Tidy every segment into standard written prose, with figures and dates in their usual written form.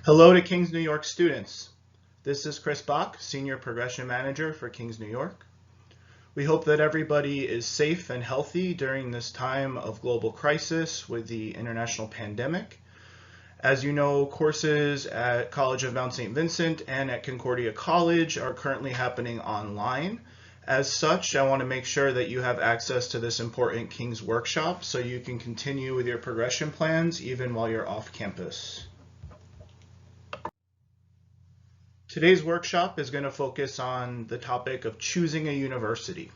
Hello to King's New York students. This is Chris Bach, Senior Progression Manager for King's New York. We hope that everybody is safe and healthy during this time of global crisis with the international pandemic. As you know, courses at College of Mount St. Vincent and at Concordia College are currently happening online. As such, I want to make sure that you have access to this important King's workshop so you can continue with your progression plans even while you're off campus. Today's workshop is going to focus on the topic of choosing a university.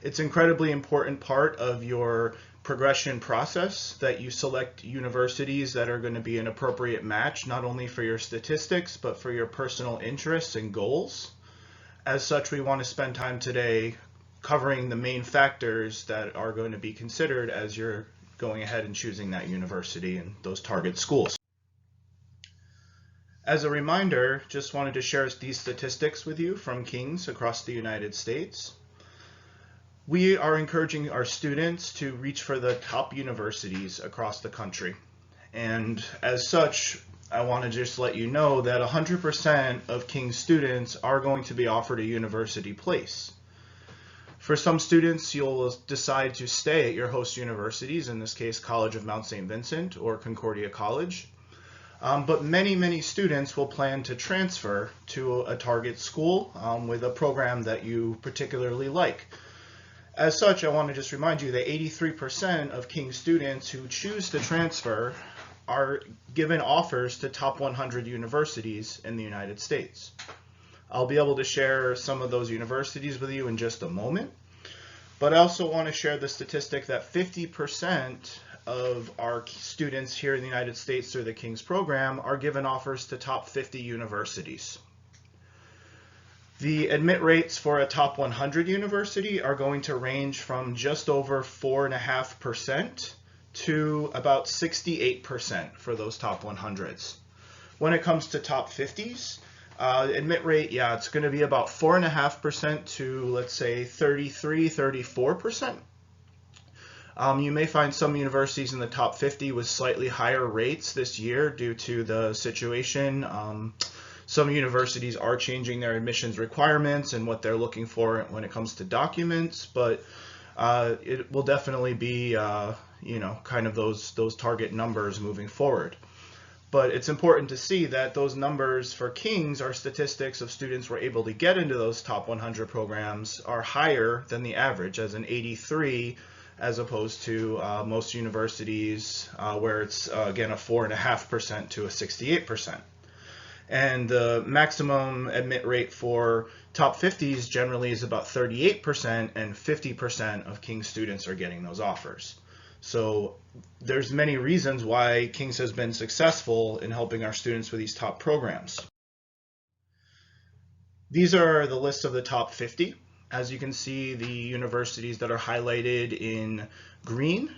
It's an incredibly important part of your progression process that you select universities that are going to be an appropriate match, not only for your statistics, but for your personal interests and goals. As such, we want to spend time today covering the main factors that are going to be considered as you're going ahead and choosing that university and those target schools. As a reminder, just wanted to share these statistics with you from King's across the United States. We are encouraging our students to reach for the top universities across the country. And as such, I want to just let you know that 100% of King's students are going to be offered a university place. For some students, you'll decide to stay at your host universities, in this case, College of Mount St. Vincent or Concordia College. But many students will plan to transfer to a target school with a program that you particularly like. As such, I want to just remind you that 83% of King's students who choose to transfer are given offers to top 100 universities in the United States. I'll be able to share some of those universities with you in just a moment, but I also want to share the statistic that 50% of our students here in the United States through the King's program are given offers to top 50 universities. The admit rates for a top 100 university are going to range from just over 4.5% to about 68% for those top 100s. When it comes to top 50s, admit rate, it's going to be about 4.5% to, let's say, 34%. You may find some universities in the top 50 with slightly higher rates this year due to the situation. Some universities are changing their admissions requirements and what they're looking for when it comes to documents, but it will definitely be, kind of those target numbers moving forward. But it's important to see that those numbers for King's, our statistics of students who are able to get into those top 100 programs, are higher than the average, as an 83, as opposed to most universities where it's, again, a 4.5% to a 68%. And the maximum admit rate for top 50s generally is about 38%, and 50% of King's students are getting those offers. So there's many reasons why King's has been successful in helping our students with these top programs. These are the list of the top 50. As you can see, the universities that are highlighted in green,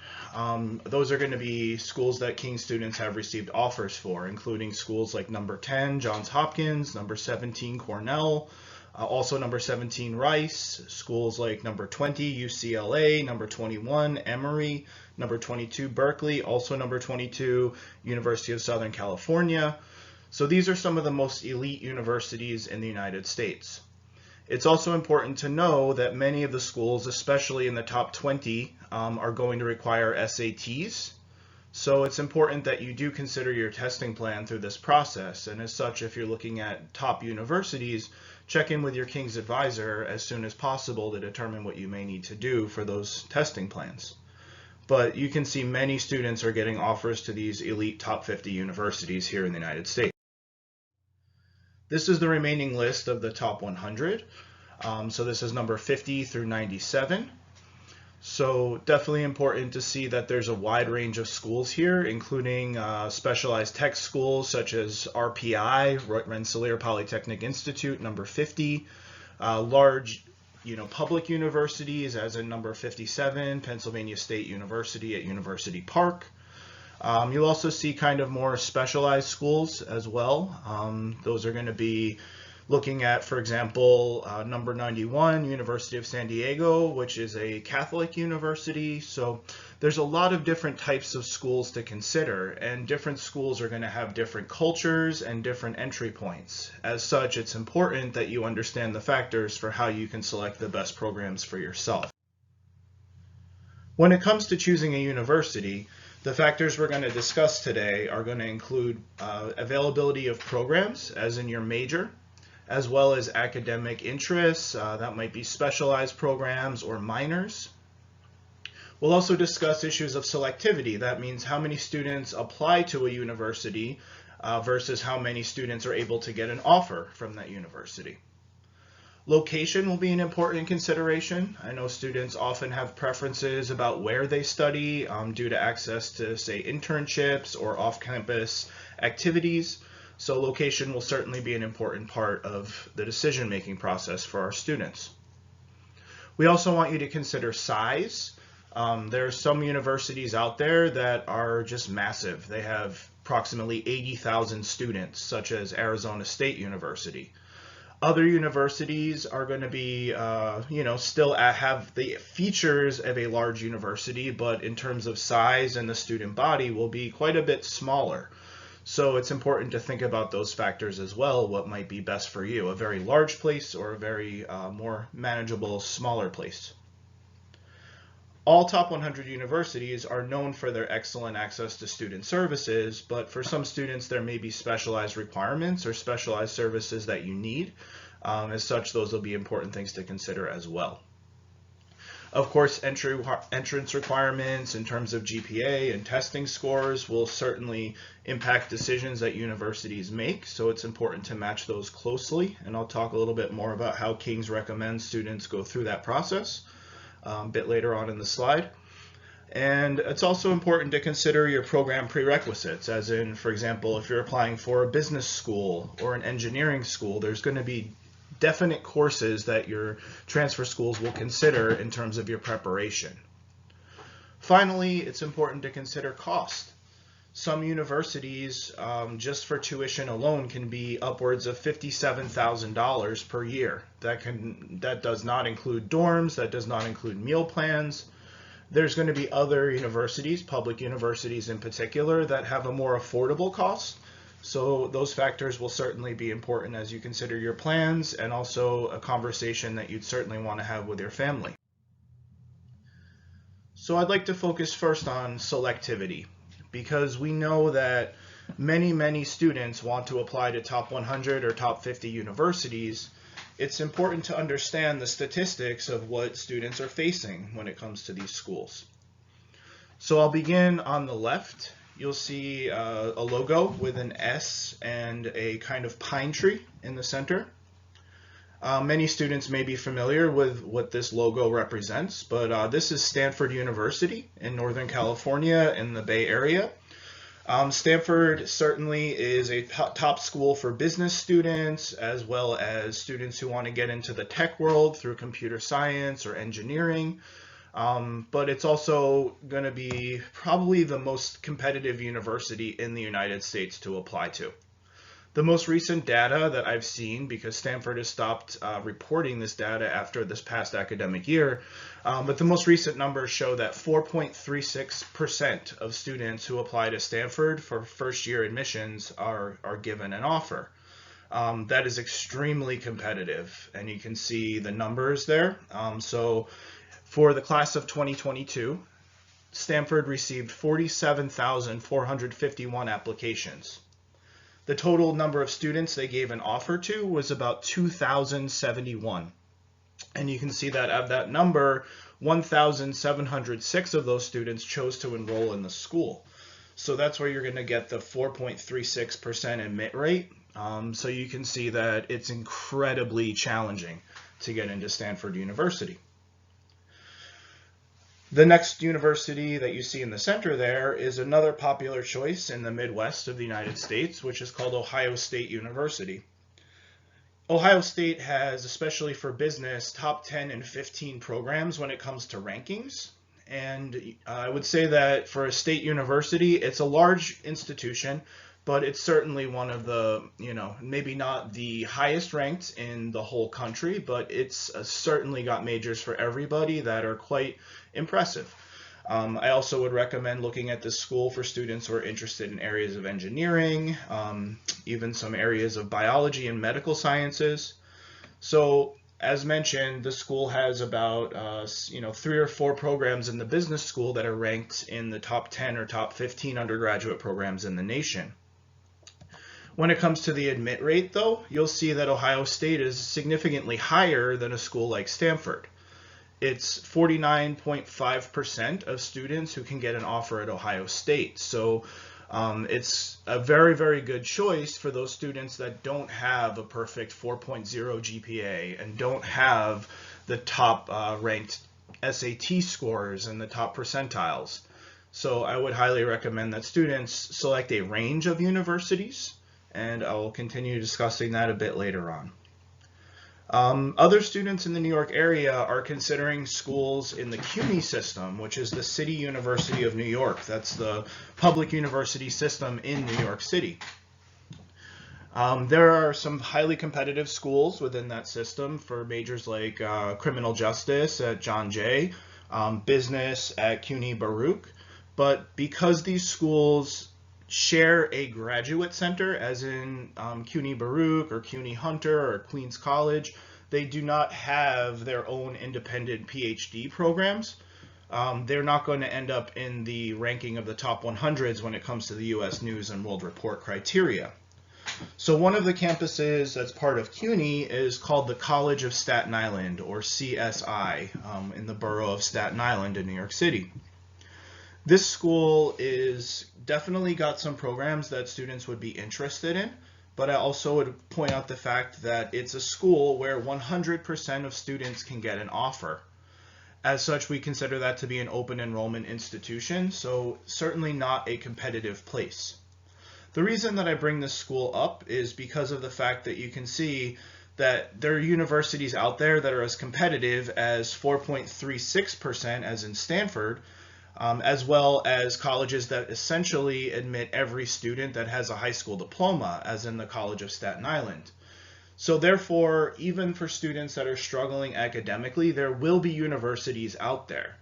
those are going to be schools that King students have received offers for, including schools like number 10, Johns Hopkins, number 17, Cornell, also number 17, Rice, schools like number 20, UCLA, number 21, Emory, number 22, Berkeley, also number 22, University of Southern California. So these are some of the most elite universities in the United States. It's also important to know that many of the schools, especially in the top 20, are going to require SATs. So it's important that you do consider your testing plan through this process. And as such, if you're looking at top universities, check in with your King's advisor as soon as possible to determine what you may need to do for those testing plans. But you can see many students are getting offers to these elite top 50 universities here in the United States. This is the remaining list of the top 100. So this is number 50 through 97. So definitely important to see that there's a wide range of schools here, including specialized tech schools such as RPI, Rensselaer Polytechnic Institute, number 50. Large public universities, as in number 57, Pennsylvania State University at University Park. You'll also see kind of more specialized schools as well. Those are going to be looking at, for example, number 91, University of San Diego, which is a Catholic university. So there's a lot of different types of schools to consider, and different schools are going to have different cultures and different entry points. As such, it's important that you understand the factors for how you can select the best programs for yourself. When it comes to choosing a university, the factors we're going to discuss today are going to include availability of programs, as in your major, as well as academic interests. That might be specialized programs or minors. We'll also discuss issues of selectivity. That means how many students apply to a university versus how many students are able to get an offer from that university. Location will be an important consideration. I know students often have preferences about where they study due to access to, say, internships or off-campus activities. So location will certainly be an important part of the decision-making process for our students. We also want you to consider size. There are some universities out there that are just massive. They have approximately 80,000 students, such as Arizona State University. Other universities are going to be, still have the features of a large university, but in terms of size and the student body will be quite a bit smaller. So it's important to think about those factors as well, what might be best for you, a very large place or a very more manageable, smaller place. All top 100 universities are known for their excellent access to student services, but for some students there may be specialized requirements or specialized services that you need. As such, those will be important things to consider as well. Of course, entrance requirements in terms of GPA and testing scores will certainly impact decisions that universities make, so it's important to match those closely, and I'll talk a little bit more about how King's recommends students go through that process a bit later on in the slide. And it's also important to consider your program prerequisites, as in, for example, if you're applying for a business school or an engineering school, there's going to be definite courses that your transfer schools will consider in terms of your preparation. Finally, it's important to consider cost. Some universities, just for tuition alone, can be upwards of $57,000 per year. That does not include dorms, that does not include meal plans. There's going to be other universities, public universities in particular, that have a more affordable cost. So those factors will certainly be important as you consider your plans, and also a conversation that you'd certainly want to have with your family. So I'd like to focus first on selectivity, because we know that many students want to apply to top 100 or top 50 universities. It's important to understand the statistics of what students are facing when it comes to these schools. So I'll begin on the left. You'll see a logo with an S and a kind of pine tree in the center. Many students may be familiar with what this logo represents, but this is Stanford University in Northern California in the Bay Area. Stanford certainly is a top school for business students, as well as students who want to get into the tech world through computer science or engineering. But it's also going to be probably the most competitive university in the United States to apply to. The most recent data that I've seen, because Stanford has stopped reporting this data after this past academic year, but the most recent numbers show that 4.36% of students who apply to Stanford for first-year admissions are given an offer. That is extremely competitive, and you can see the numbers there. So for the class of 2022, Stanford received 47,451 applications. The total number of students they gave an offer to was about 2,071. And you can see that of that number, 1,706 of those students chose to enroll in the school. So that's where you're going to get the 4.36% admit rate. So you can see that it's incredibly challenging to get into Stanford University. The next university that you see in the center there is another popular choice in the Midwest of the United States, which is called Ohio State University. Ohio State has, especially for business, top 10 and 15 programs when it comes to rankings. And I would say that for a state university, it's a large institution, but it's certainly one of the, maybe not the highest ranked in the whole country, but it's certainly got majors for everybody that are quite impressive. I also would recommend looking at this school for students who are interested in areas of engineering, even some areas of biology and medical sciences. So as mentioned, the school has about 3 or 4 programs in the business school that are ranked in the top 10 or top 15 undergraduate programs in the nation. When it comes to the admit rate, though, you'll see that Ohio State is significantly higher than a school like Stanford. It's 49.5% of students who can get an offer at Ohio State. So it's a very, very good choice for those students that don't have a perfect 4.0 GPA and don't have the top ranked SAT scores and the top percentiles. So I would highly recommend that students select a range of universities, and I will continue discussing that a bit later on. Other students in the New York area are considering schools in the CUNY system, which is the City University of New York. That's the public university system in New York City. There are some highly competitive schools within that system for majors like criminal justice at John Jay, business at CUNY Baruch. But because these schools share a graduate center, as in CUNY Baruch or CUNY Hunter or Queens College, they do not have their own independent PhD programs. They're not going to end up in the ranking of the top 100s when it comes to the U.S. News and World Report criteria. So one of the campuses that's part of CUNY is called the College of Staten Island, or CSI, in the borough of Staten Island in New York City. This school is definitely got some programs that students would be interested in, but I also would point out the fact that it's a school where 100% of students can get an offer. As such, we consider that to be an open enrollment institution, so certainly not a competitive place. The reason that I bring this school up is because of the fact that you can see that there are universities out there that are as competitive as 4.36% as in Stanford, as well as colleges that essentially admit every student that has a high school diploma, as in the College of Staten Island. So therefore, even for students that are struggling academically, there will be universities out there.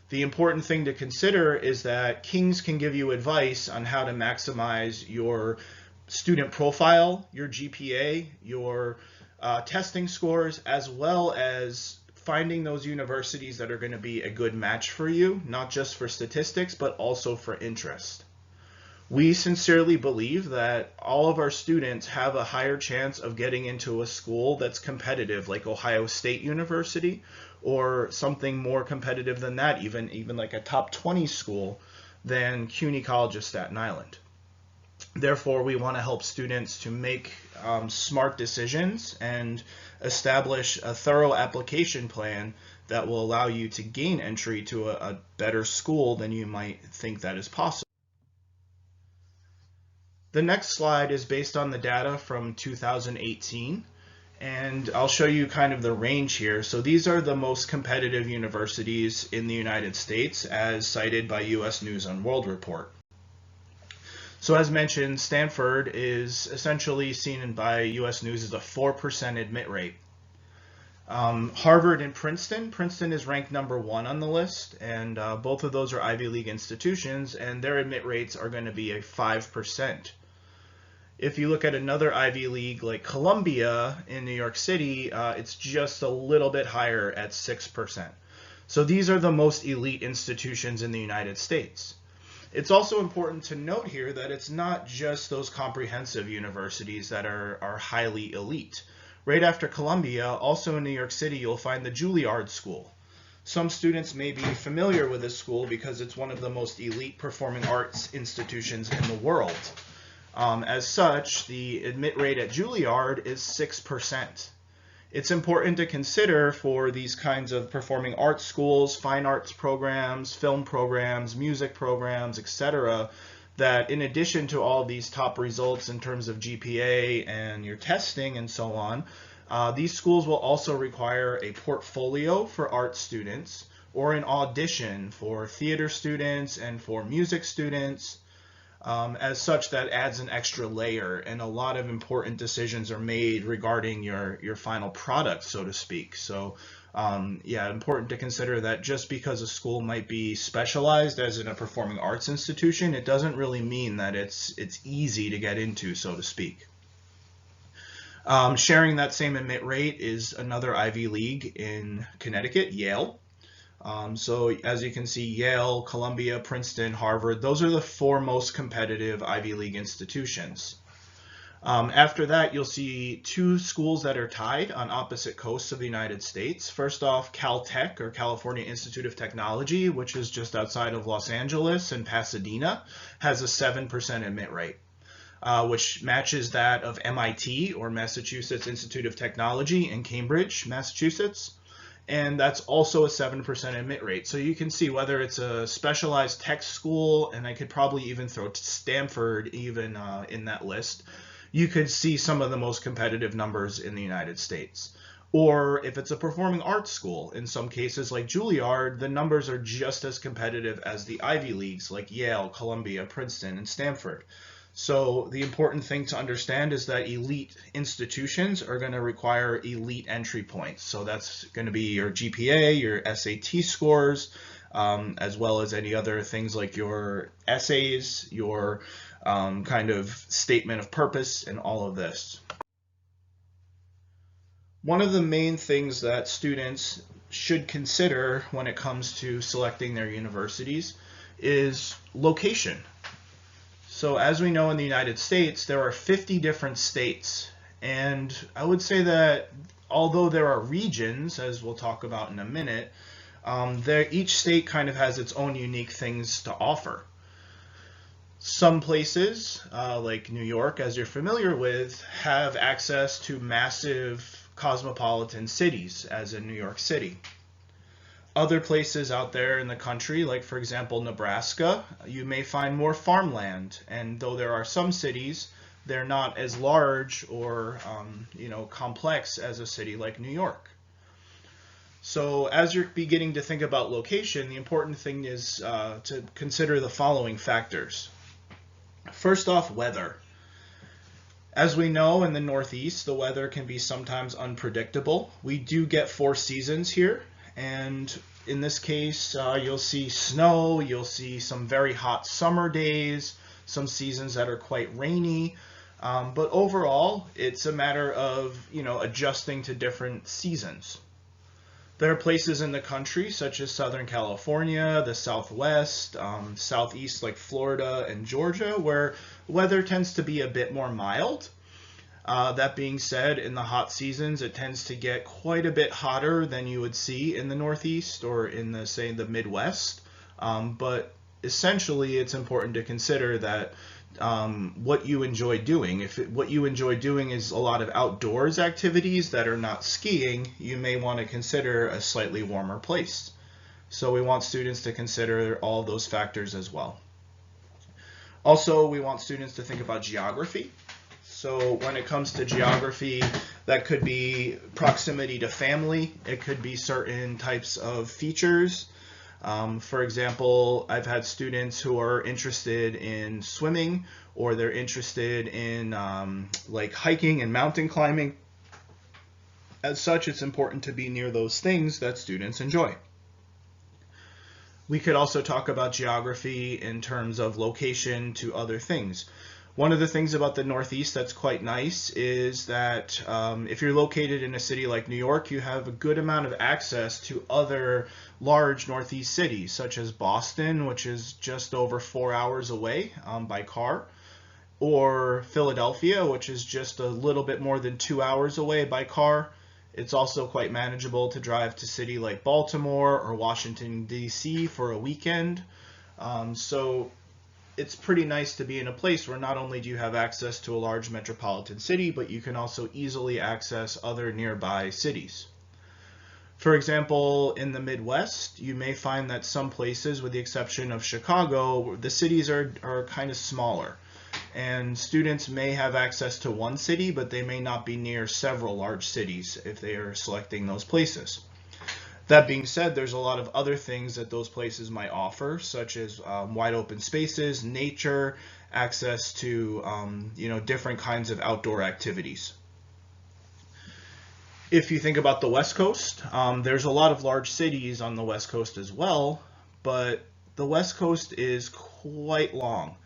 The important thing to consider is that King's can give you advice on how to maximize your student profile, your GPA, your testing scores, as well as finding those universities that are going to be a good match for you, not just for statistics, but also for interest. We sincerely believe that all of our students have a higher chance of getting into a school that's competitive, like Ohio State University, or something more competitive than that, even like a top 20 school, than CUNY College of Staten Island. Therefore, we want to help students to make smart decisions and establish a thorough application plan that will allow you to gain entry to a better school than you might think that is possible. The next slide is based on the data from 2018, and I'll show you kind of the range here. So these are the most competitive universities in the United States as cited by U.S. News and World Report. So as mentioned, Stanford is essentially seen by U.S. News as a 4% admit rate. Harvard and Princeton. Princeton is ranked number 1 on the list, and both of those are Ivy League institutions, and their admit rates are going to be a 5%. If you look at another Ivy League like Columbia in New York City, it's just a little bit higher at 6%. So these are the most elite institutions in the United States. It's also important to note here that it's not just those comprehensive universities that are highly elite. Right after Columbia, also in New York City, you'll find the Juilliard School. Some students may be familiar with this school because it's one of the most elite performing arts institutions in the world. As such, the admit rate at Juilliard is 6%. It's important to consider for these kinds of performing arts schools, fine arts programs, film programs, music programs, etc., that in addition to all these top results in terms of GPA and your testing and so on, these schools will also require a portfolio for art students, or an audition for theater students and for music students. As such, that adds an extra layer, and a lot of important decisions are made regarding your final product, so to speak. So yeah, important to consider that just because a school might be specialized as in a performing arts institution, it doesn't really mean that it's easy to get into, so to speak. Sharing that same admit rate is another Ivy League in Connecticut, Yale. So as you can see, Yale, Columbia, Princeton, Harvard, those are the 4 most competitive Ivy League institutions. After that, you'll see 2 schools that are tied on opposite coasts of the United States. First off, Caltech, or California Institute of Technology, which is just outside of Los Angeles and Pasadena, has a 7% admit rate, which matches that of MIT, or Massachusetts Institute of Technology, in Cambridge, Massachusetts. And that's also a 7% admit rate. So you can see whether it's a specialized tech school, and I could probably even throw Stanford even in that list, you could see some of the most competitive numbers in the United States. Or if it's a performing arts school, in some cases like Juilliard, the numbers are just as competitive as the Ivy Leagues like Yale, Columbia, Princeton, and Stanford. So the important thing to understand is that elite institutions are going to require elite entry points. So that's going to be your GPA, your SAT scores, as well as any other things like your essays, your kind of statement of purpose, and all of this. One of the main things that students should consider when it comes to selecting their universities is location. So as we know, in the United States, there are 50 different states. And I would say that although there are regions, as we'll talk about in a minute, each state kind of has its own unique things to offer. Some places, like New York, as you're familiar with, have access to massive cosmopolitan cities, as in New York City. Other places out there in the country, like for example Nebraska, you may find more farmland, and though there are some cities, they're not as large or complex as a city like New York. So as you're beginning to think about location, the important thing is to consider the following factors. First off, weather. As we know, in the Northeast, the weather can be sometimes unpredictable. We do get 4 seasons here. And in this case, you'll see snow, you'll see some very hot summer days, some seasons that are quite rainy. But overall, it's a matter of, adjusting to different seasons. There are places in the country, such as Southern California, the Southwest, Southeast like Florida and Georgia, where weather tends to be a bit more mild. That being said, in the hot seasons, it tends to get quite a bit hotter than you would see in the Northeast or in the Midwest. But essentially, it's important to consider that what you enjoy doing. What you enjoy doing is a lot of outdoors activities that are not skiing, you may want to consider a slightly warmer place. So we want students to consider all those factors as well. Also, we want students to think about geography. So when it comes to geography, that could be proximity to family. It could be certain types of features. For example, I've had students who are interested in swimming, or they're interested in like hiking and mountain climbing. As such, it's important to be near those things that students enjoy. We could also talk about geography in terms of location to other things. One of the things about the Northeast that's quite nice is that if you're located in a city like New York, you have a good amount of access to other large Northeast cities, such as Boston, which is just over 4 hours away by car, or Philadelphia, which is just a little bit more than 2 hours away by car. It's also quite manageable to drive to a city like Baltimore or Washington, D.C. for a weekend. So it's pretty nice to be in a place where not only do you have access to a large metropolitan city, but you can also easily access other nearby cities. For example, in the Midwest, you may find that some places, with the exception of Chicago, the cities are kind of smaller. And students may have access to one city, but they may not be near several large cities if they are selecting those places. That being said, there's a lot of other things that those places might offer, such as wide open spaces, nature, access to different kinds of outdoor activities. If you think about the West Coast, there's a lot of large cities on the West Coast as well, but the West Coast is quite long.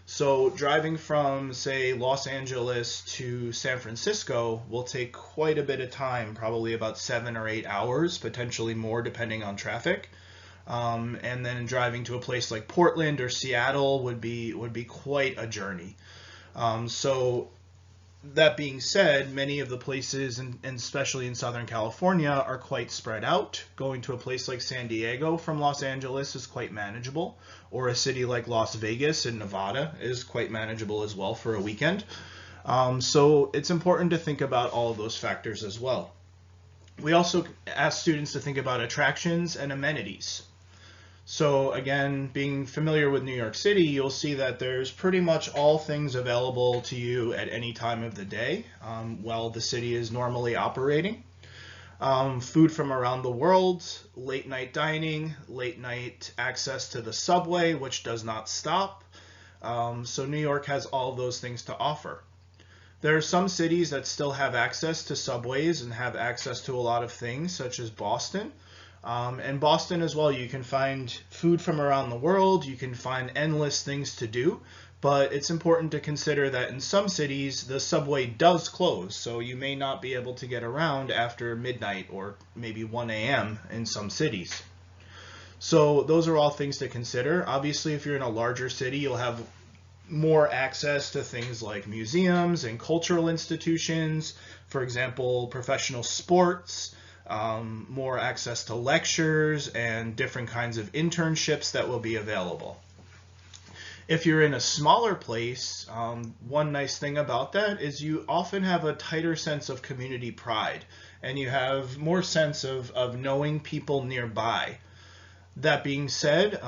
So driving from, say, Los Angeles to San Francisco will take quite a bit of time, probably about 7 or 8 hours, potentially more depending on traffic. And then driving to a place like Portland or Seattle would be quite a journey. So that being said, many of the places, and especially in Southern California, are quite spread out. Going to a place like San Diego from Los Angeles is quite manageable, or a city like Las Vegas in Nevada is quite manageable as well for a weekend. So it's important to think about all of those factors as well. We also ask students to think about attractions and amenities. So again, being familiar with New York City, you'll see that there's pretty much all things available to you at any time of the day while the city is normally operating. Food from around the world, late night dining, late night access to the subway, which does not stop. So New York has all of those things to offer. There are some cities that still have access to subways and have access to a lot of things, such as Boston. And Boston as well, you can find food from around the world, you can find endless things to do, but it's important to consider that in some cities the subway does close, so you may not be able to get around after midnight or maybe 1 a.m. in some cities. So those are all things to consider. Obviously, if you're in a larger city, you'll have more access to things like museums and cultural institutions, for example, professional sports, more access to lectures and different kinds of internships that will be available. If you're in a smaller place, one nice thing about that is you often have a tighter sense of community pride, and you have more sense of knowing people nearby. That being said,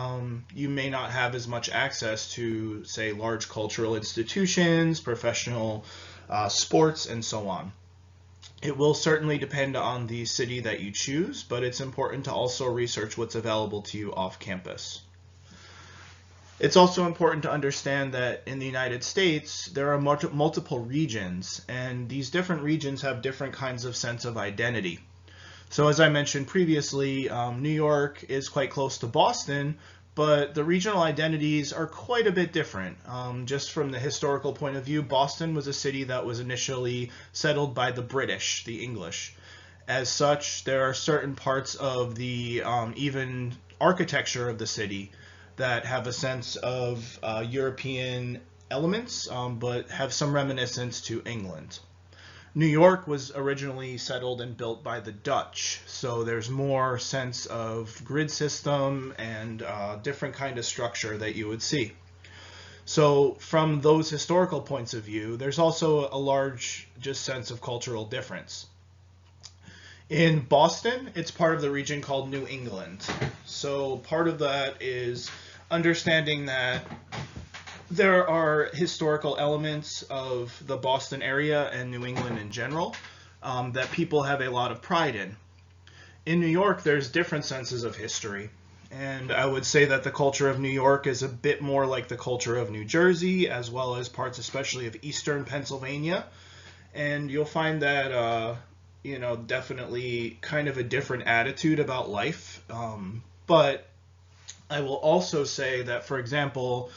you may not have as much access to, say, large cultural institutions, professional sports, and so on. It will certainly depend on the city that you choose, but it's important to also research what's available to you off campus. It's also important to understand that in the United States, there are multiple regions, and these different regions have different kinds of sense of identity. So as I mentioned previously, New York is quite close to Boston, but the regional identities are quite a bit different. Just from the historical point of view, Boston was a city that was initially settled by the British, the English. As such, there are certain parts of the even architecture of the city that have a sense of European elements, but have some reminiscence to England. New York was originally settled and built by the Dutch, so there's more sense of grid system and different kind of structure that you would see. So from those historical points of view, there's also a large just sense of cultural difference. In Boston, it's part of the region called New England. So part of that is understanding that there are historical elements of the Boston area and New England in general that people have a lot of pride in. In New York, there's different senses of history. And I would say that the culture of New York is a bit more like the culture of New Jersey, as well as parts especially of eastern Pennsylvania. And you'll find that, definitely kind of a different attitude about life. But I will also say that, for example,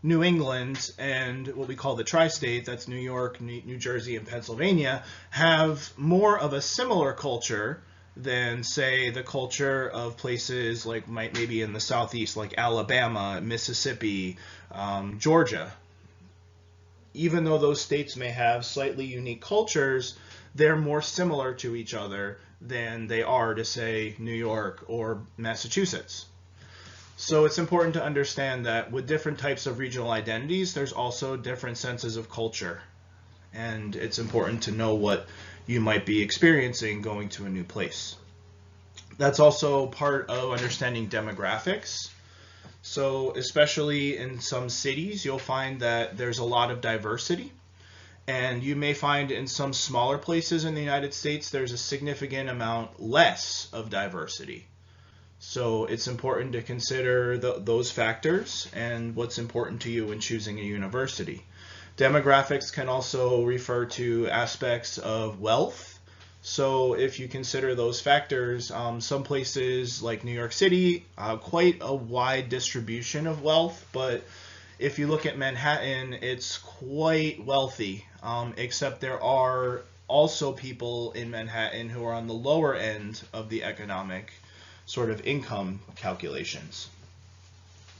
New England and what we call the tri-state, that's New York, New Jersey, and Pennsylvania, have more of a similar culture than, say, the culture of places like maybe in the southeast, like Alabama, Mississippi, Georgia. Even though those states may have slightly unique cultures, they're more similar to each other than they are to, say, New York or Massachusetts. So it's important to understand that with different types of regional identities, there's also different senses of culture. And it's important to know what you might be experiencing going to a new place. That's also part of understanding demographics. So especially in some cities, you'll find that there's a lot of diversity. And you may find in some smaller places in the United States, there's a significant amount less of diversity. So it's important to consider those factors and what's important to you when choosing a university. Demographics can also refer to aspects of wealth. So if you consider those factors, some places like New York City, quite a wide distribution of wealth, but if you look at Manhattan, it's quite wealthy, except there are also people in Manhattan who are on the lower end of the economic sort of income calculations.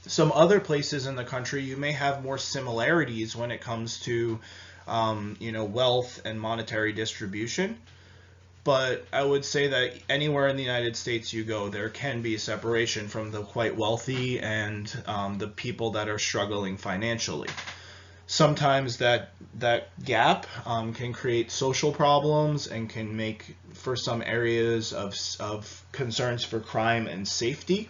Some other places in the country, you may have more similarities when it comes to, wealth and monetary distribution. But I would say that anywhere in the United States you go, there can be separation from the quite wealthy and the people that are struggling financially. Sometimes that gap can create social problems and can make for some areas of concerns for crime and safety.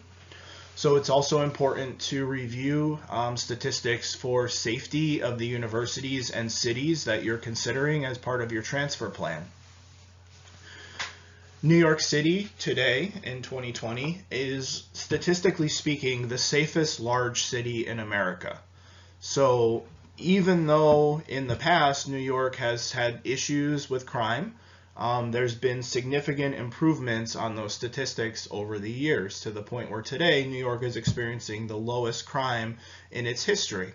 So it's also important to review statistics for safety of the universities and cities that you're considering as part of your transfer plan. New York City today in 2020 is, statistically speaking, the safest large city in America. So even though in the past New York has had issues with crime, there's been significant improvements on those statistics over the years to the point where today New York is experiencing the lowest crime in its history.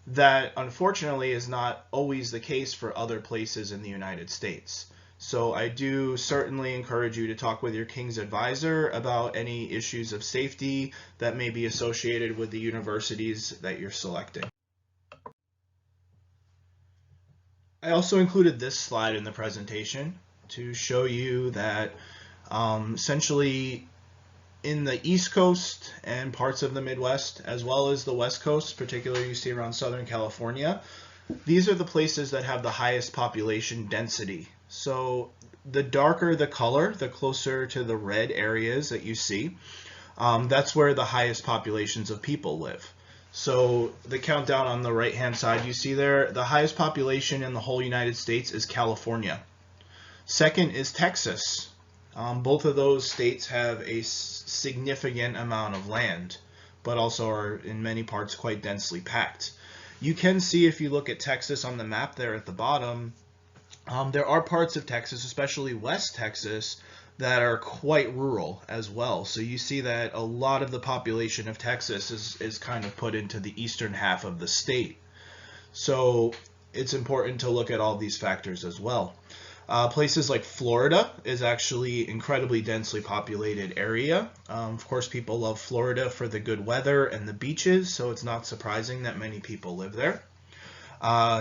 That unfortunately is not always the case for other places in the United States. So I do certainly encourage you to talk with your King's advisor about any issues of safety that may be associated with the universities that you're selecting. I also included this slide in the presentation to show you that essentially in the East Coast and parts of the Midwest, as well as the West Coast, particularly you see around Southern California, these are the places that have the highest population density. So the darker the color, the closer to the red areas that you see, that's where the highest populations of people live. So the countdown on the right-hand side, you see there, the highest population in the whole United States is California. Second is Texas. Both of those states have a significant amount of land, but also are in many parts quite densely packed. You can see if you look at Texas on the map there at the bottom, there are parts of Texas, especially West Texas, that are quite rural as well. So you see that a lot of the population of Texas is kind of put into the eastern half of the state. So it's important to look at all these factors as well. Places like Florida is actually incredibly densely populated area. Of course, people love Florida for the good weather and the beaches, so it's not surprising that many people live there.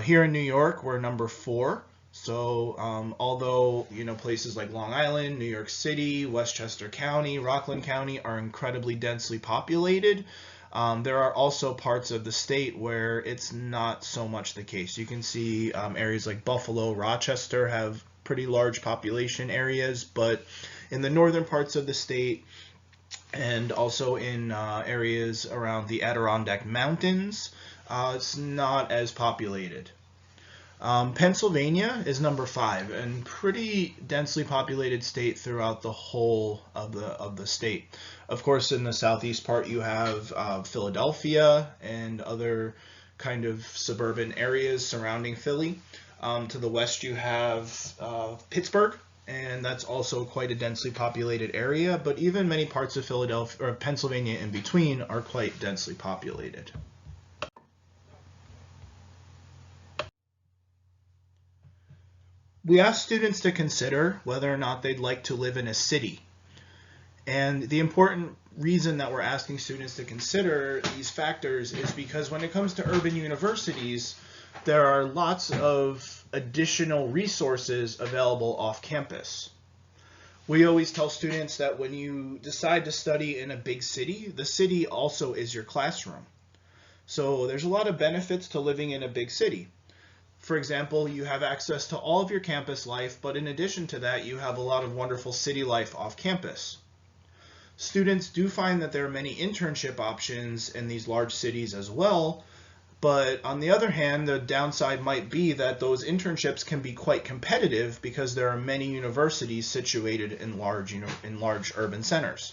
Here in New York, we're number 4. So although places like Long Island, New York City, Westchester County, Rockland County are incredibly densely populated, there are also parts of the state where it's not so much the case. You can see areas like Buffalo, Rochester have pretty large population areas, but in the northern parts of the state and also in areas around the Adirondack Mountains, it's not as populated. Pennsylvania is number 5, and pretty densely populated state throughout the whole of the state. Of course, in the southeast part, you have Philadelphia and other kind of suburban areas surrounding Philly. To the west, you have Pittsburgh, and that's also quite a densely populated area. But even many parts of Philadelphia or Pennsylvania in between are quite densely populated. We ask students to consider whether or not they'd like to live in a city. And the important reason that we're asking students to consider these factors is because when it comes to urban universities, there are lots of additional resources available off campus. We always tell students that when you decide to study in a big city, the city also is your classroom. So there's a lot of benefits to living in a big city. For example, you have access to all of your campus life, but in addition to that, you have a lot of wonderful city life off campus. Students do find that there are many internship options in these large cities as well, But on the other hand, the downside might be that those internships can be quite competitive because there are many universities situated in large urban centers.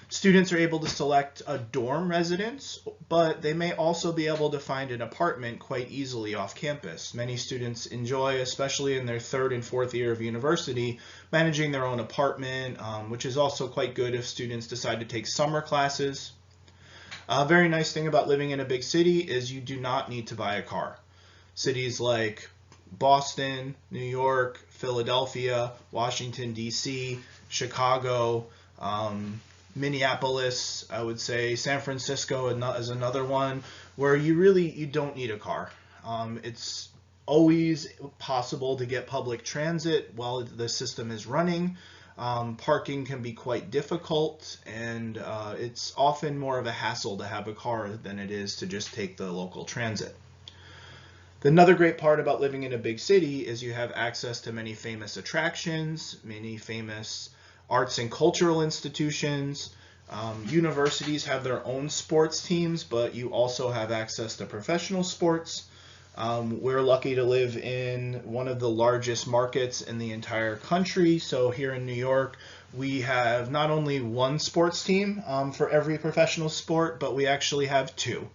Students are able to select a dorm residence, but they may also be able to find an apartment quite easily off campus. Many students enjoy, especially in their third and fourth year of university, managing their own apartment, which is also quite good if students decide to take summer classes. A very nice thing about living in a big city is you do not need to buy a car. Cities like Boston, New York, Philadelphia, Washington, D.C., Chicago, Minneapolis, I would say San Francisco is another one where you don't need a car. It's always possible to get public transit while the system is running. Parking can be quite difficult, and it's often more of a hassle to have a car than it is to just take the local transit. Another great part about living in a big city is you have access to many famous attractions, many famous arts and cultural institutions. Universities have their own sports teams, but you also have access to professional sports. We're lucky to live in one of the largest markets in the entire country. So here in New York, we have not only one sports team for every professional sport, but we actually have two.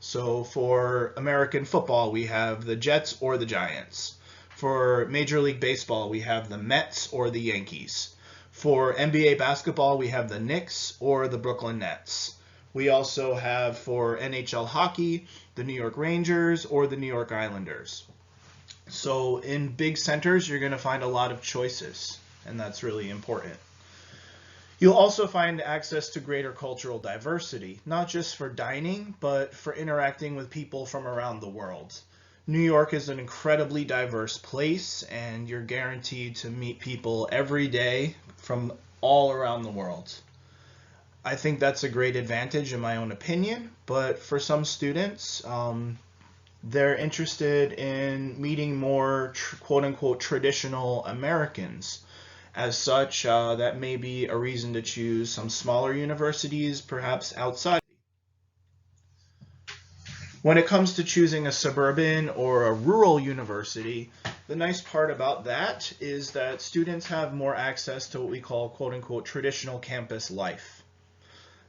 So for American football, we have the Jets or the Giants. For Major League Baseball, we have the Mets or the Yankees. For NBA basketball, we have the Knicks or the Brooklyn Nets. We also have for NHL hockey, the New York Rangers or the New York Islanders. So in big centers, you're going to find a lot of choices, and that's really important. You'll also find access to greater cultural diversity, not just for dining, but for interacting with people from around the world. New York is an incredibly diverse place, and you're guaranteed to meet people every day from all around the world. I think that's a great advantage in my own opinion, but for some students, they're interested in meeting more quote-unquote traditional Americans. As such, that may be a reason to choose some smaller universities, perhaps outside. When it comes to choosing a suburban or a rural university, the nice part about that is that students have more access to what we call quote-unquote traditional campus life.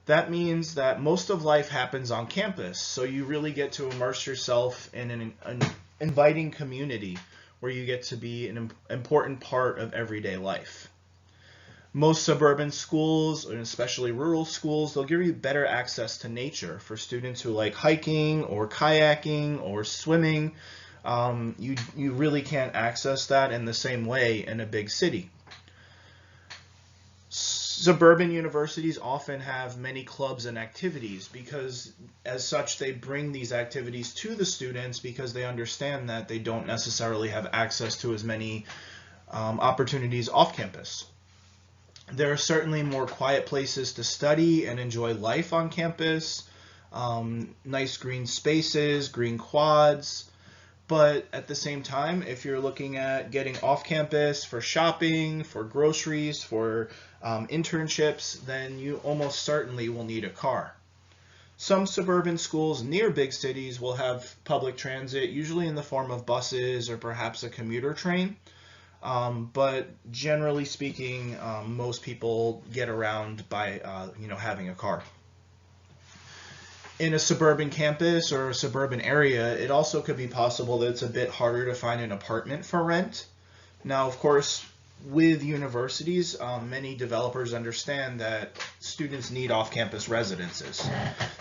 That means that most of life happens on campus, so you really get to immerse yourself in an inviting community where you get to be an important part of everyday life. Most suburban schools, and especially rural schools, they'll give you better access to nature for students who like hiking or kayaking or swimming. You really can't access that in the same way in a big city. Suburban universities often have many clubs and activities because as such they bring these activities to the students because they understand that they don't necessarily have access to as many opportunities off campus. There are certainly more quiet places to study and enjoy life on campus, nice green spaces, green quads, but at the same time, if you're looking at getting off campus for shopping, for groceries, for internships, then you almost certainly will need a car. Some suburban schools near big cities will have public transit, usually in the form of buses or perhaps a commuter train. But generally speaking, most people get around by having a car. In a suburban campus or a suburban area, it also could be possible that it's a bit harder to find an apartment for rent. Now, of course, with universities, many developers understand that students need off-campus residences.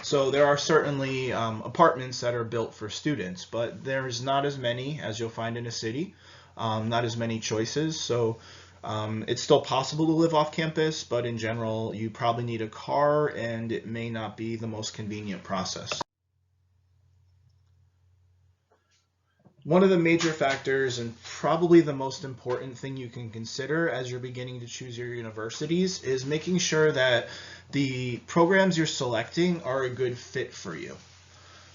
So there are certainly apartments that are built for students, but there's not as many as you'll find in a city. Not as many choices, so it's still possible to live off campus, but in general you probably need a car and it may not be the most convenient process. One of the major factors and probably the most important thing you can consider as you're beginning to choose your universities is making sure that the programs you're selecting are a good fit for you.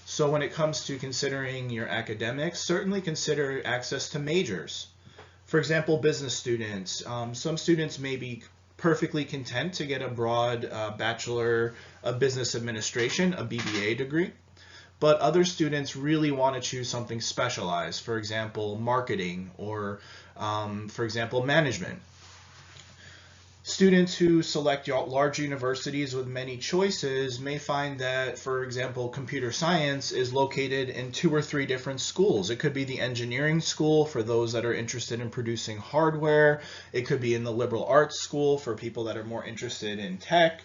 So when it comes to considering your academics, certainly consider access to majors. For example, business students. Some students may be perfectly content to get a broad Bachelor of Business Administration, a BBA degree. but other students really want to choose something specialized, for example, marketing or, for example, management. Students who select large universities with many choices may find that, for example, computer science is located in 2 or 3 different schools. It could be the engineering school for those that are interested in producing hardware. It could be in the liberal arts school for people that are more interested in tech,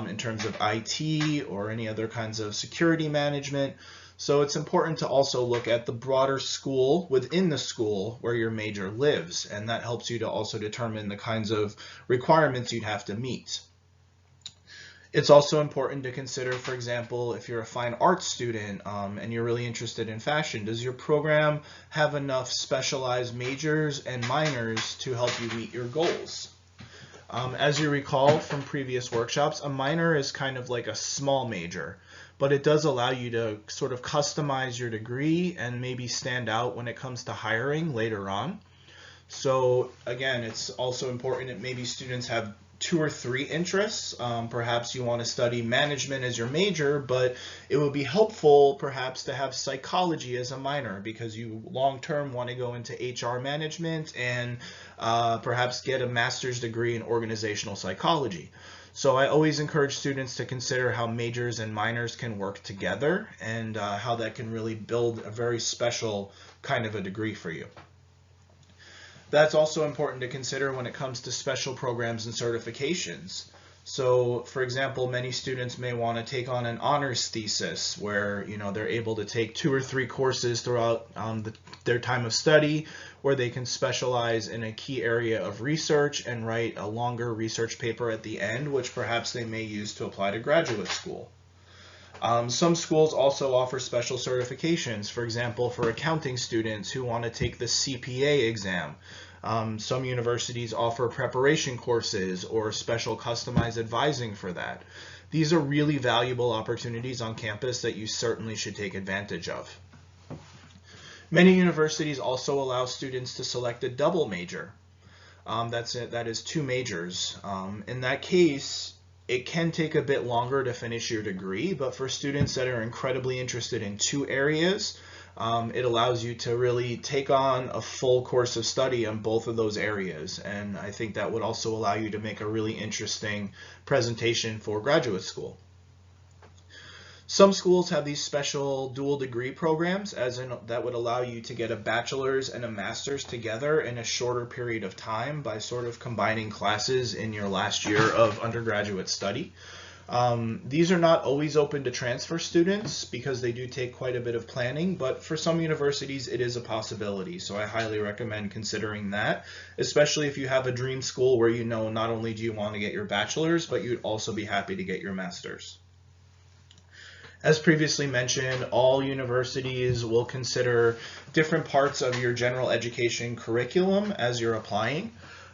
in terms of IT or any other kinds of security management. So it's important to also look at the broader school within the school where your major lives, and that helps you to also determine the kinds of requirements you'd have to meet. It's also important to consider, for example, if you're a fine arts student and you're really interested in fashion, does your program have enough specialized majors and minors to help you meet your goals? As you recall from previous workshops, a minor is kind of like a small major, but it does allow you to sort of customize your degree and maybe stand out when it comes to hiring later on. So again, it's also important that maybe students have 2 or 3 interests. Perhaps you want to study management as your major, but it would be helpful perhaps to have psychology as a minor because you long-term want to go into HR management and perhaps get a master's degree in organizational psychology. So I always encourage students to consider how majors and minors can work together and how that can really build a very special kind of a degree for you. That's also important to consider when it comes to special programs and certifications. So, for example, many students may want to take on an honors thesis where, they're able to take 2 or 3 courses throughout their time of study where they can specialize in a key area of research and write a longer research paper at the end, which perhaps they may use to apply to graduate school. Some schools also offer special certifications, for example, for accounting students who want to take the CPA exam. Some universities offer preparation courses or special customized advising for that. These are really valuable opportunities on campus that you certainly should take advantage of. Many universities also allow students to select a double major. That is 2 majors. In that case, it can take a bit longer to finish your degree, but for students that are incredibly interested in 2 areas, it allows you to really take on a full course of study on both of those areas. And I think that would also allow you to make a really interesting presentation for graduate school. Some schools have these special dual degree programs, that would allow you to get a bachelor's and a master's together in a shorter period of time by sort of combining classes in your last year of undergraduate study. These are not always open to transfer students because they do take quite a bit of planning, but for some universities it is a possibility. So I highly recommend considering that, especially if you have a dream school where not only do you want to get your bachelor's, but you'd also be happy to get your master's. As previously mentioned, all universities will consider different parts of your general education curriculum as you're applying.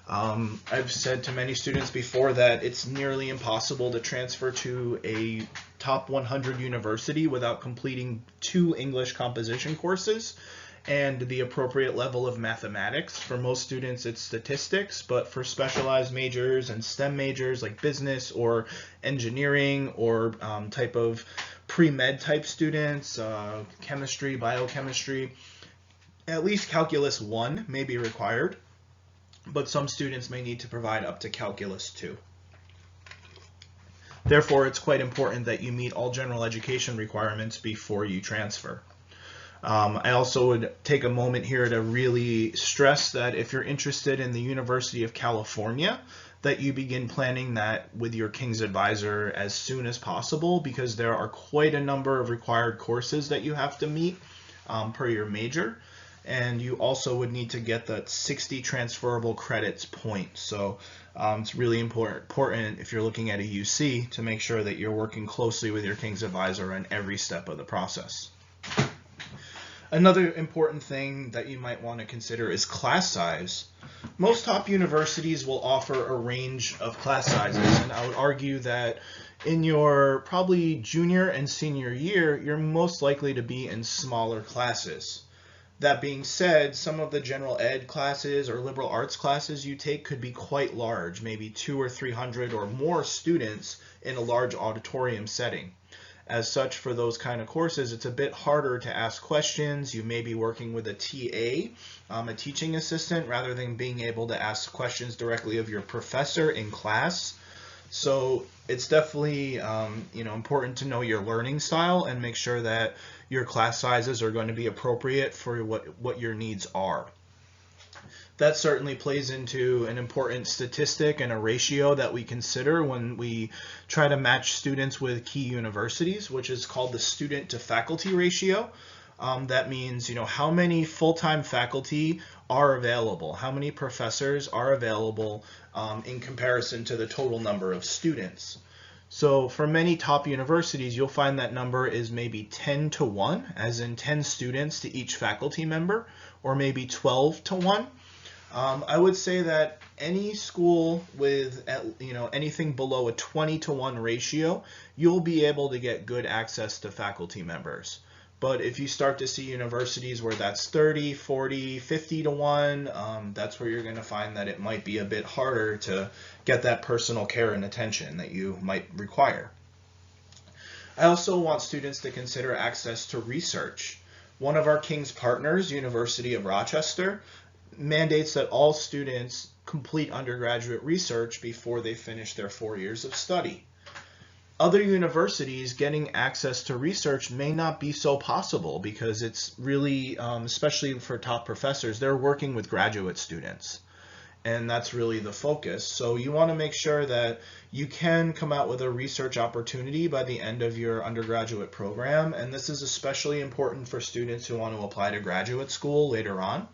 I've said to many students before that it's nearly impossible to transfer to a top 100 university without completing 2 English composition courses and the appropriate level of mathematics. For most students, it's statistics, but for specialized majors and STEM majors like business or engineering or type of pre-med type students, chemistry, biochemistry, at least Calculus 1 may be required, but some students may need to provide up to Calculus 2. Therefore, it's quite important that you meet all general education requirements before you transfer. I also would take a moment here to really stress that if you're interested in the University of California, that you begin planning that with your King's advisor as soon as possible, because there are quite a number of required courses that you have to meet per your major. And you also would need to get that 60 transferable credits point. So it's really important if you're looking at a UC to make sure that you're working closely with your King's advisor on every step of the process. Another important thing that you might want to consider is class size. Most top universities will offer a range of class sizes, and I would argue that in your probably junior and senior year, you're most likely to be in smaller classes. That being said, some of the general ed classes or liberal arts classes you take could be quite large, maybe 200 or 300 or more students in a large auditorium setting. As such, for those kind of courses, it's a bit harder to ask questions. You may be working with a TA, a teaching assistant, rather than being able to ask questions directly of your professor in class. So it's definitely important to know your learning style and make sure that your class sizes are going to be appropriate for what your needs are. That certainly plays into an important statistic and a ratio that we consider when we try to match students with key universities, which is called the student to faculty ratio. That means, how many full-time faculty are available, how many professors are available in comparison to the total number of students. So for many top universities, you'll find that number is maybe 10 to 1, as in 10 students to each faculty member, or maybe 12 to 1. I would say that any school with anything below a 20 to 1 ratio, you'll be able to get good access to faculty members. But if you start to see universities where that's 30, 40, 50 to 1, that's where you're going to find that it might be a bit harder to get that personal care and attention that you might require. I also want students to consider access to research. One of our King's partners, University of Rochester, mandates that all students complete undergraduate research before they finish their 4 years of study. Other universities getting access to research may not be so possible because it's really, especially for top professors, they're working with graduate students. And that's really the focus. So you want to make sure that you can come out with a research opportunity by the end of your undergraduate program. And this is especially important for students who want to apply to graduate school later on.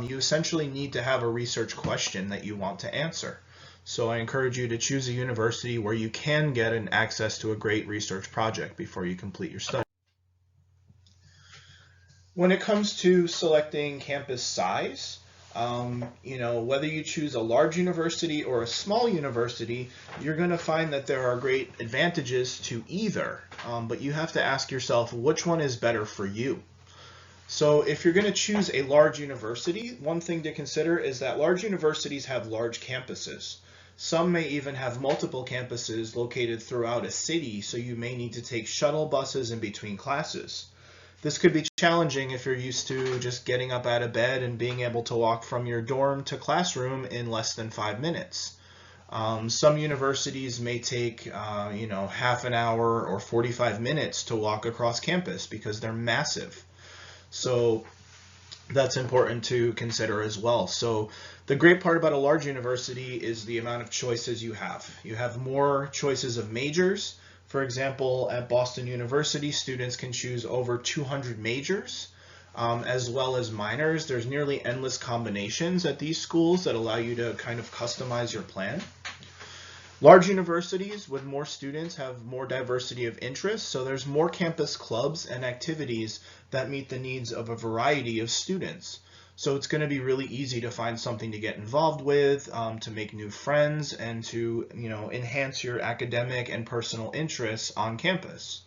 You essentially need to have a research question that you want to answer. So I encourage you to choose a university where you can get an access to a great research project before you complete your study. When it comes to selecting campus size, whether you choose a large university or a small university, you're going to find that there are great advantages to either, but you have to ask yourself which one is better for you. So if you're going to choose a large university, one thing to consider is that large universities have large campuses. Some may even have multiple campuses located throughout a city, so you may need to take shuttle buses in between classes. This could be challenging if you're used to just getting up out of bed and being able to walk from your dorm to classroom in less than 5 minutes. Some universities may take, half an hour or 45 minutes to walk across campus because they're massive. So that's important to consider as well. So the great part about a large university is the amount of choices you have. You have more choices of majors. For example, at Boston University, students can choose over 200 majors, as well as minors. There's nearly endless combinations at these schools that allow you to kind of customize your plan. Large universities with more students have more diversity of interests, so there's more campus clubs and activities that meet the needs of a variety of students. So it's going to be really easy to find something to get involved with, to make new friends, and to enhance your academic and personal interests on campus.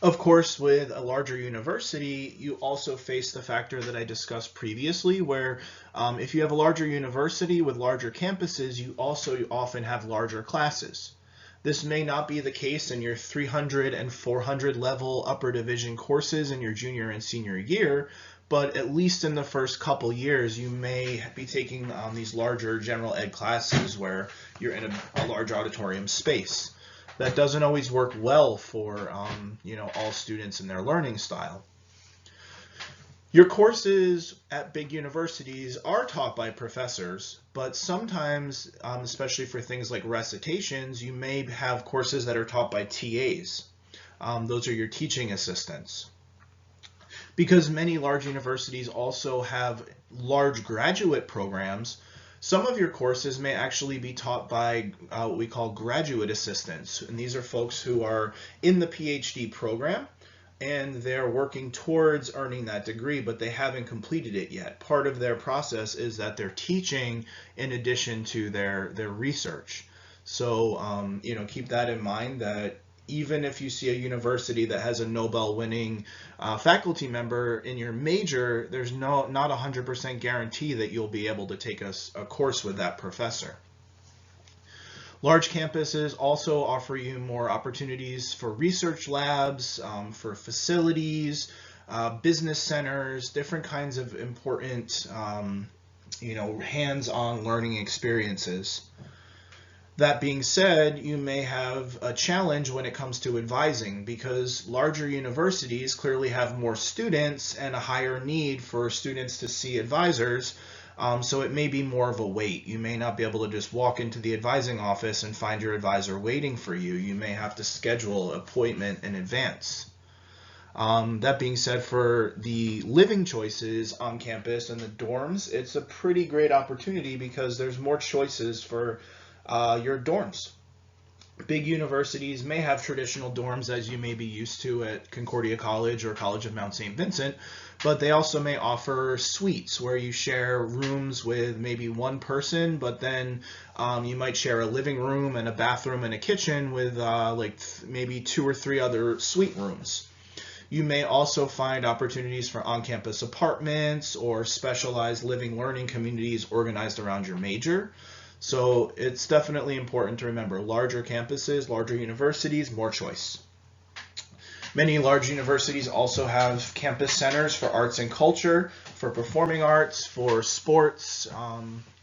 Of course, with a larger university, you also face the factor that I discussed previously, where if you have a larger university with larger campuses, you also often have larger classes. This may not be the case in your 300 and 400 level upper division courses in your junior and senior year, but at least in the first couple years, you may be taking these larger general ed classes where you're in a large auditorium space. That doesn't always work well for all students and their learning style. Your courses at big universities are taught by professors, but sometimes, especially for things like recitations, you may have courses that are taught by TAs. Those are your teaching assistants. Because many large universities also have large graduate programs, some of your courses may actually be taught by what we call graduate assistants, and these are folks who are in the PhD program and they're working towards earning that degree, but they haven't completed it yet. Part of their process is that they're teaching in addition to their research. So keep that in mind, that even if you see a university that has a Nobel-winning faculty member in your major, there's not 100% guarantee that you'll be able to take a course with that professor. Large campuses also offer you more opportunities for research labs, for facilities, business centers, different kinds of important, hands-on learning experiences. That being said, you may have a challenge when it comes to advising because larger universities clearly have more students and a higher need for students to see advisors. So it may be more of a wait. You may not be able to just walk into the advising office and find your advisor waiting for you. You may have to schedule an appointment in advance. That being said, for the living choices on campus and the dorms, it's a pretty great opportunity because there's more choices for your dorms. Big universities may have traditional dorms as you may be used to at Concordia College or College of Mount St. Vincent, but they also may offer suites where you share rooms with maybe one person, but then you might share a living room and a bathroom and a kitchen with maybe 2 or 3 other suite rooms. You may also find opportunities for on-campus apartments or specialized living learning communities organized around your major. So it's definitely important to remember larger campuses, larger universities, more choice. Many large universities also have campus centers for arts and culture, for performing arts, for sports,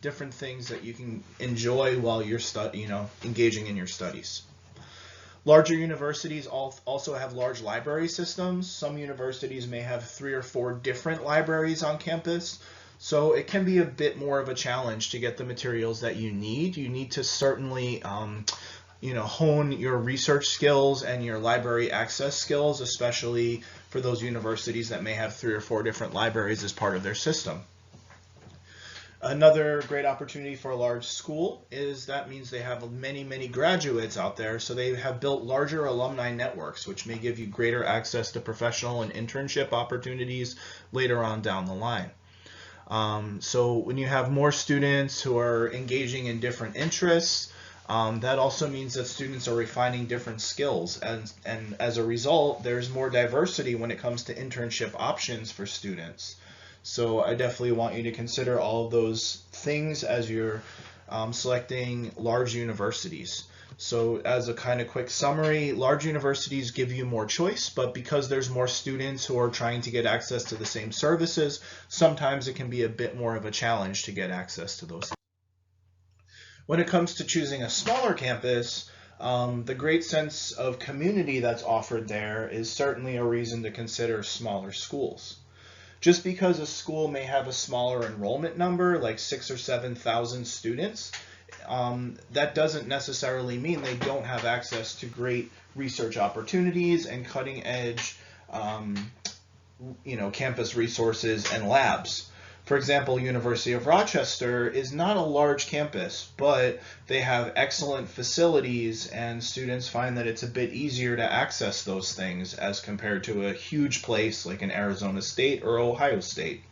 different things that you can enjoy while you're engaging in your studies. Larger universities also have large library systems. Some universities may have 3 or 4 different libraries on campus. So it can be a bit more of a challenge to get the materials that you need. You need to certainly hone your research skills and your library access skills, especially for those universities that may have 3 or 4 different libraries as part of their system. Another great opportunity for a large school is that means they have many, many graduates out there, so they have built larger alumni networks, which may give you greater access to professional and internship opportunities later on down the line. So when you have more students who are engaging in different interests, that also means that students are refining different skills, and as a result, there's more diversity when it comes to internship options for students. So I definitely want you to consider all of those things as you're selecting large universities. So as a kind of quick summary, large universities give you more choice, but because there's more students who are trying to get access to the same services, sometimes it can be a bit more of a challenge to get access to those. When it comes to choosing a smaller campus, the great sense of community that's offered there is certainly a reason to consider smaller schools. Just because a school may have a smaller enrollment number, like 6,000 or 7,000 students, that doesn't necessarily mean they don't have access to great research opportunities and cutting edge, campus resources and labs. For example, University of Rochester is not a large campus, but they have excellent facilities and students find that it's a bit easier to access those things as compared to a huge place like an Arizona State or Ohio State.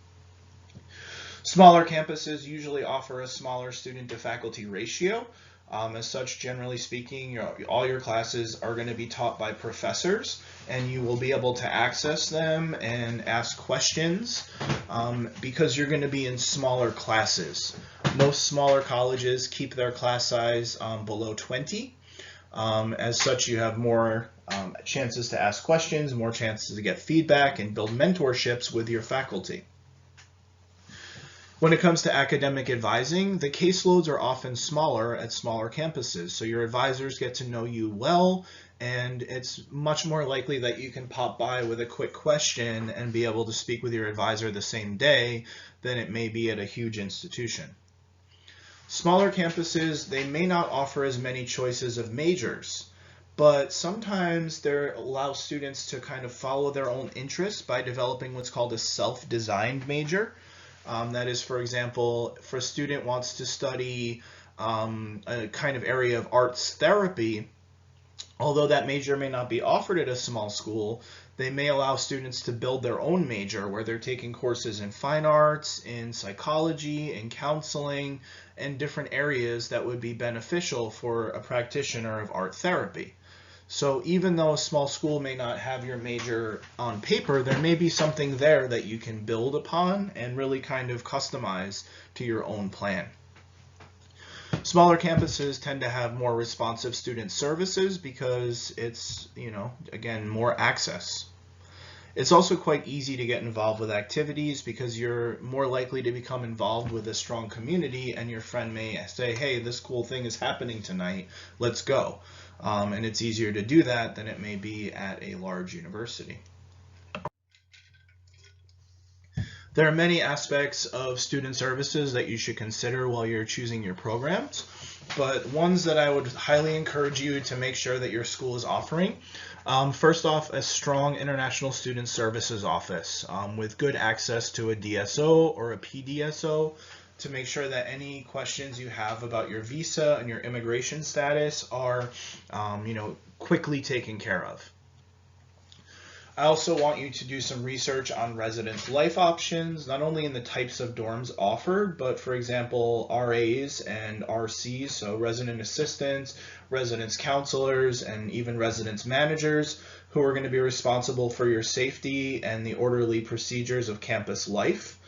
Smaller campuses usually offer a smaller student to faculty ratio. As such, generally speaking, all your classes are going to be taught by professors, and you will be able to access them and ask questions because you're going to be in smaller classes. Most smaller colleges keep their class size below 20. As such, you have more chances to ask questions, more chances to get feedback, and build mentorships with your faculty. When it comes to academic advising, the caseloads are often smaller at smaller campuses, so your advisors get to know you well, and it's much more likely that you can pop by with a quick question and be able to speak with your advisor the same day than it may be at a huge institution. Smaller campuses, they may not offer as many choices of majors, but sometimes they allow students to kind of follow their own interests by developing what's called a self-designed major. That is, for example, if a student wants to study a kind of area of arts therapy, although that major may not be offered at a small school, they may allow students to build their own major where they're taking courses in fine arts, in psychology, in counseling, and different areas that would be beneficial for a practitioner of art therapy. So even though a small school may not have your major on paper, there may be something there that you can build upon and really kind of customize to your own plan. Smaller campuses tend to have more responsive student services because it's, again, more access. It's also quite easy to get involved with activities because you're more likely to become involved with a strong community, and your friend may say, hey, this cool thing is happening tonight, let's go. And it's easier to do that than it may be at a large university. There are many aspects of student services that you should consider while you're choosing your programs, but ones that I would highly encourage you to make sure that your school is offering. First off, a strong International Student Services office with good access to a DSO or a PDSO to make sure that any questions you have about your visa and your immigration status are, quickly taken care of. I also want you to do some research on residence life options, not only in the types of dorms offered, but for example, RAs and RCs, so resident assistants, residence counselors, and even residence managers who are going to be responsible for your safety and the orderly procedures of campus life.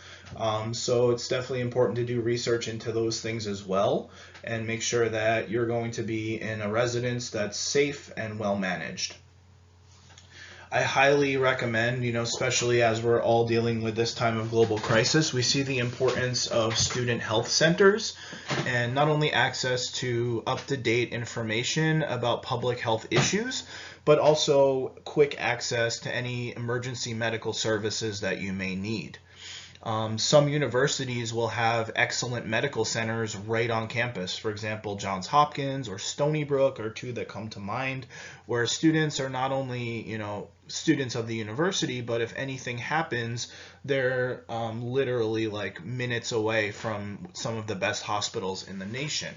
So it's definitely important to do research into those things as well and make sure that you're going to be in a residence that's safe and well managed. I highly recommend, especially as we're all dealing with this time of global crisis, we see the importance of student health centers and not only access to up-to-date information about public health issues, but also quick access to any emergency medical services that you may need. Some universities will have excellent medical centers right on campus. For example, Johns Hopkins or Stony Brook are two that come to mind, where students are not only, students of the university, but if anything happens, they're literally like minutes away from some of the best hospitals in the nation.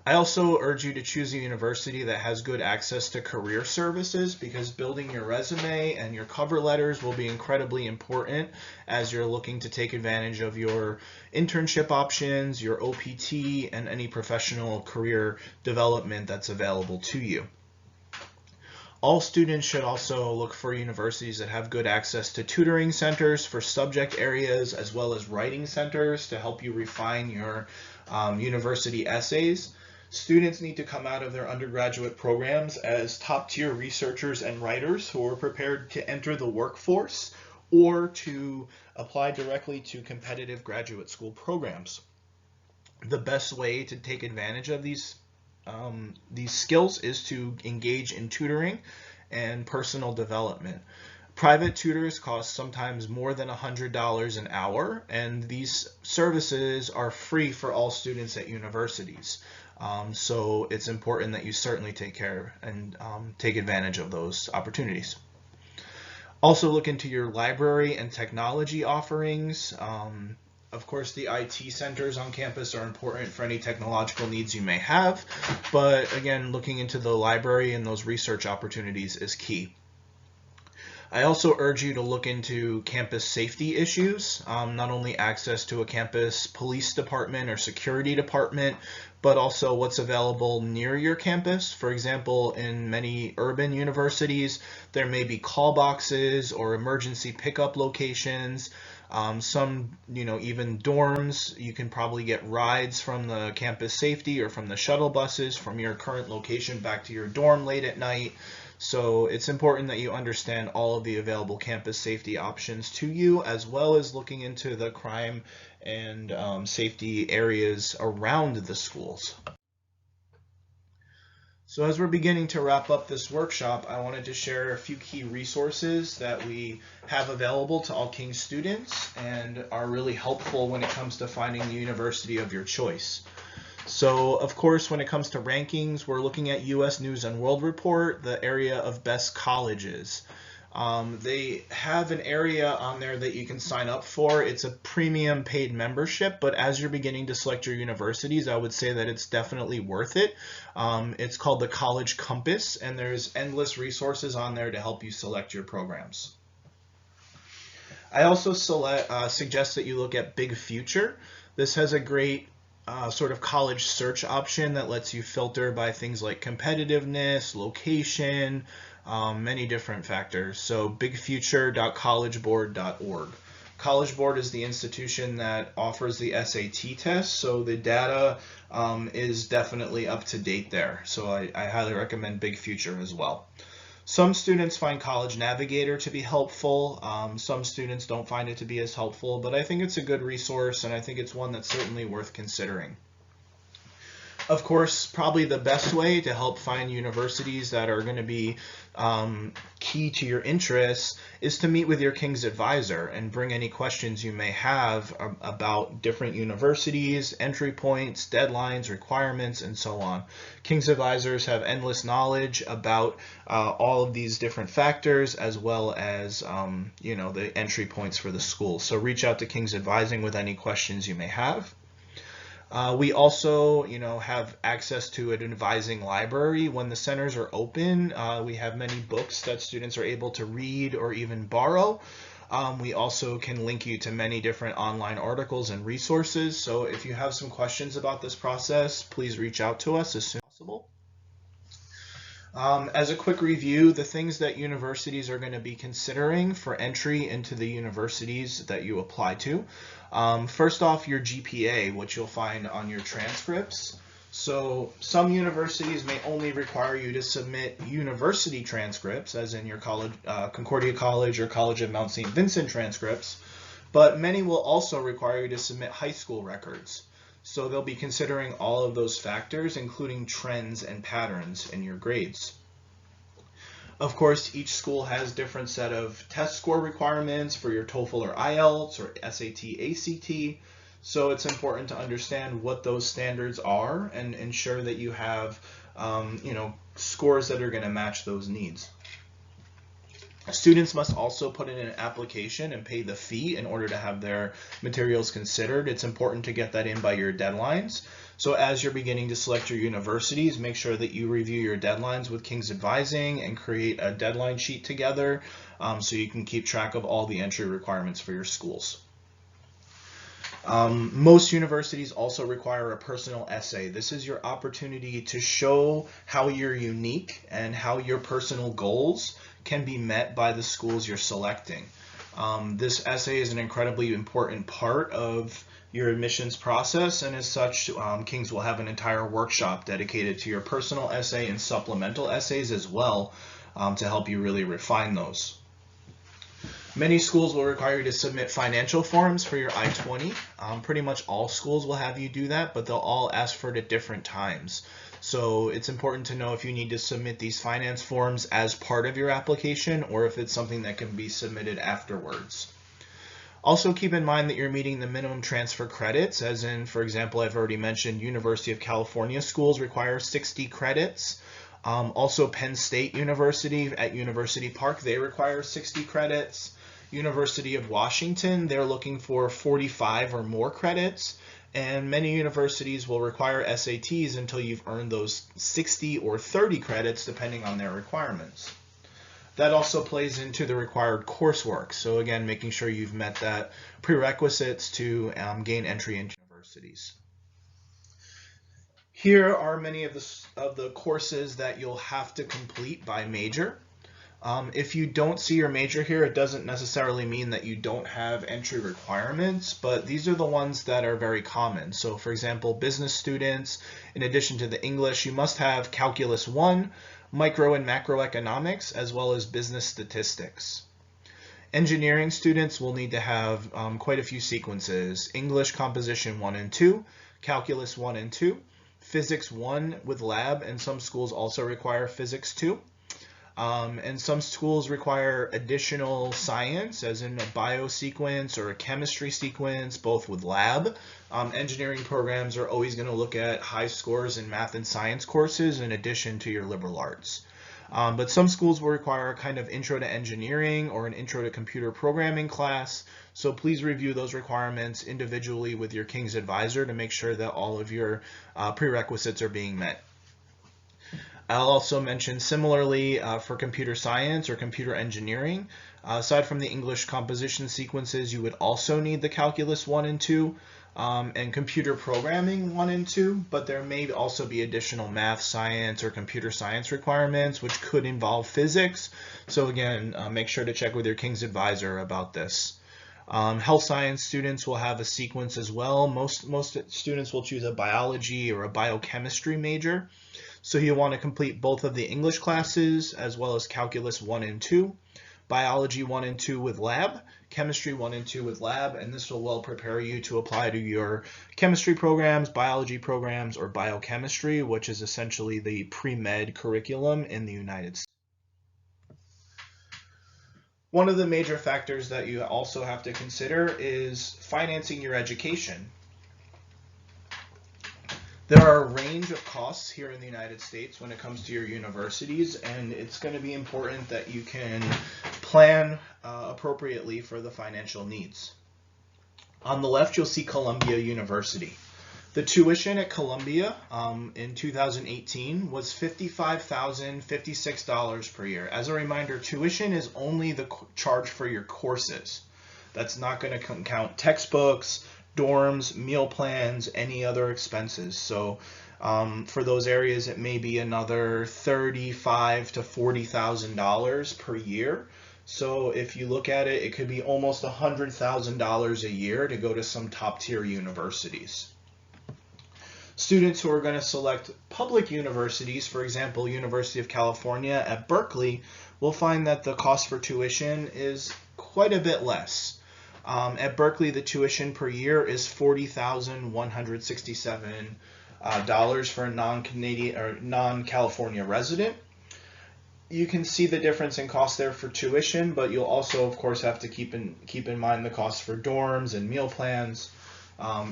I also urge you to choose a university that has good access to career services because building your resume and your cover letters will be incredibly important as you're looking to take advantage of your internship options, your OPT, and any professional career development that's available to you. All students should also look for universities that have good access to tutoring centers for subject areas as well as writing centers to help you refine your university essays. Students need to come out of their undergraduate programs as top-tier researchers and writers who are prepared to enter the workforce or to apply directly to competitive graduate school programs. The best way to take advantage of these skills is to engage in tutoring and personal development. Private tutors cost sometimes more than $100 an hour, and these services are free for all students at universities. So it's important that you certainly take care and take advantage of those opportunities. Also look into your library and technology offerings. Of course, the IT centers on campus are important for any technological needs you may have, but again, looking into the library and those research opportunities is key. I also urge you to look into campus safety issues, not only access to a campus police department or security department, but also what's available near your campus. For example, in many urban universities, there may be call boxes or emergency pickup locations. Some, even dorms, you can probably get rides from the campus safety or from the shuttle buses from your current location back to your dorm late at night. So it's important that you understand all of the available campus safety options to you, as well as looking into the crime and safety areas around the schools. So as we're beginning to wrap up this workshop, I wanted to share a few key resources that we have available to all King's students and are really helpful when it comes to finding the university of your choice. So, of course, when it comes to rankings, we're looking at U.S. News and World Report, the area of best colleges. They have an area on there that you can sign up for. It's a premium paid membership, but as you're beginning to select your universities, I would say that it's definitely worth it. It's called the College Compass, and there's endless resources on there to help you select your programs. I also suggest that you look at Big Future. This has a great sort of college search option that lets you filter by things like competitiveness, location, many different factors. So bigfuture.collegeboard.org. College Board is the institution that offers the SAT test, so the data is definitely up to date there. So I highly recommend Big Future as well. Some students find College Navigator to be helpful. Some students don't find it to be as helpful, but I think it's a good resource, and I think it's one that's certainly worth considering. Of course, probably the best way to help find universities that are going to be key to your interests is to meet with your King's advisor and bring any questions you may have about different universities, entry points, deadlines, requirements, and so on. King's advisors have endless knowledge about all of these different factors, as well as the entry points for the school. So reach out to King's Advising with any questions you may have. We also, have access to an advising library. When the centers are open, we have many books that students are able to read or even borrow. We also can link you to many different online articles and resources. So if you have some questions about this process, please reach out to us as soon as possible. As a quick review, the things that universities are going to be considering for entry into the universities that you apply to. First off, your GPA, which you'll find on your transcripts. So some universities may only require you to submit university transcripts, as in your college, Concordia College or College of Mount St. Vincent transcripts, but many will also require you to submit high school records. So they'll be considering all of those factors, including trends and patterns in your grades. Of course, each school has different set of test score requirements for your TOEFL or IELTS or SAT, ACT. So it's important to understand what those standards are and ensure that you have, scores that are going to match those needs. Students must also put in an application and pay the fee in order to have their materials considered. It's important to get that in by your deadlines. So as you're beginning to select your universities, make sure that you review your deadlines with King's Advising and create a deadline sheet together so you can keep track of all the entry requirements for your schools. Most universities also require a personal essay. This is your opportunity to show how you're unique and how your personal goals can be met by the schools you're selecting. This essay is an incredibly important part of your admissions process, and as such, King's will have an entire workshop dedicated to your personal essay and supplemental essays as well to help you really refine those. Many schools will require you to submit financial forms for your I-20. Pretty much all schools will have you do that, but they'll all ask for it at different times. So it's important to know if you need to submit these finance forms as part of your application or if it's something that can be submitted afterwards. Also keep in mind that you're meeting the minimum transfer credits, as in, for example, I've already mentioned University of California schools require 60 credits. Also Penn State University at University Park, they require 60 credits. University of Washington, they're looking for 45 or more credits. And many universities will require SATs until you've earned those 60 or 30 credits, depending on their requirements. That also plays into the required coursework. So again, making sure you've met that prerequisites to gain entry into universities. Here are many of the courses that you'll have to complete by major. If you don't see your major here, it doesn't necessarily mean that you don't have entry requirements, but these are the ones that are very common. So for example, business students, in addition to the English, you must have Calculus 1, Micro and Macroeconomics, as well as Business Statistics. Engineering students will need to have quite a few sequences: English Composition 1 and 2, Calculus 1 and 2, Physics 1 with lab, and some schools also require Physics 2. And some schools require additional science, as in a bio sequence or a chemistry sequence, both with lab. Engineering programs are always going to look at high scores in math and science courses in addition to your liberal arts. But some schools will require a kind of intro to engineering or an intro to computer programming class. So please review those requirements individually with your King's advisor to make sure that all of your prerequisites are being met. I'll also mention similarly for computer science or computer engineering, aside from the English composition sequences, you would also need the Calculus 1 and 2 and computer programming 1 and 2, but there may also be additional math, science, or computer science requirements, which could involve physics. So again, make sure to check with your King's advisor about this. Health science students will have a sequence as well. Most students will choose a biology or a biochemistry major. So you'll want to complete both of the English classes as well as Calculus 1 and 2, Biology 1 and 2 with lab, Chemistry 1 and 2 with lab, and this will well prepare you to apply to your chemistry programs, biology programs, or biochemistry, which is essentially the pre-med curriculum in the United States. One of the major factors that you also have to consider is financing your education. There are a range of costs here in the United States when it comes to your universities, and it's going to be important that you can plan appropriately for the financial needs. On the left, you'll see Columbia University. The tuition at Columbia in 2018 was $55,056 per year. As a reminder, tuition is only the charge for your courses. That's not going to count textbooks, dorms, meal plans, any other expenses. So for those areas, it may be another $35,000 to $40,000 per year. So if you look at it, it could be almost $100,000 a year to go to some top tier universities. Students who are going to select public universities, for example, University of California at Berkeley, will find that the cost for tuition is quite a bit less. At Berkeley, the tuition per year is $40,167 for a non-Canadian or non-California resident. You can see the difference in cost there for tuition, but you'll also, of course, have to keep in mind the cost for dorms and meal plans.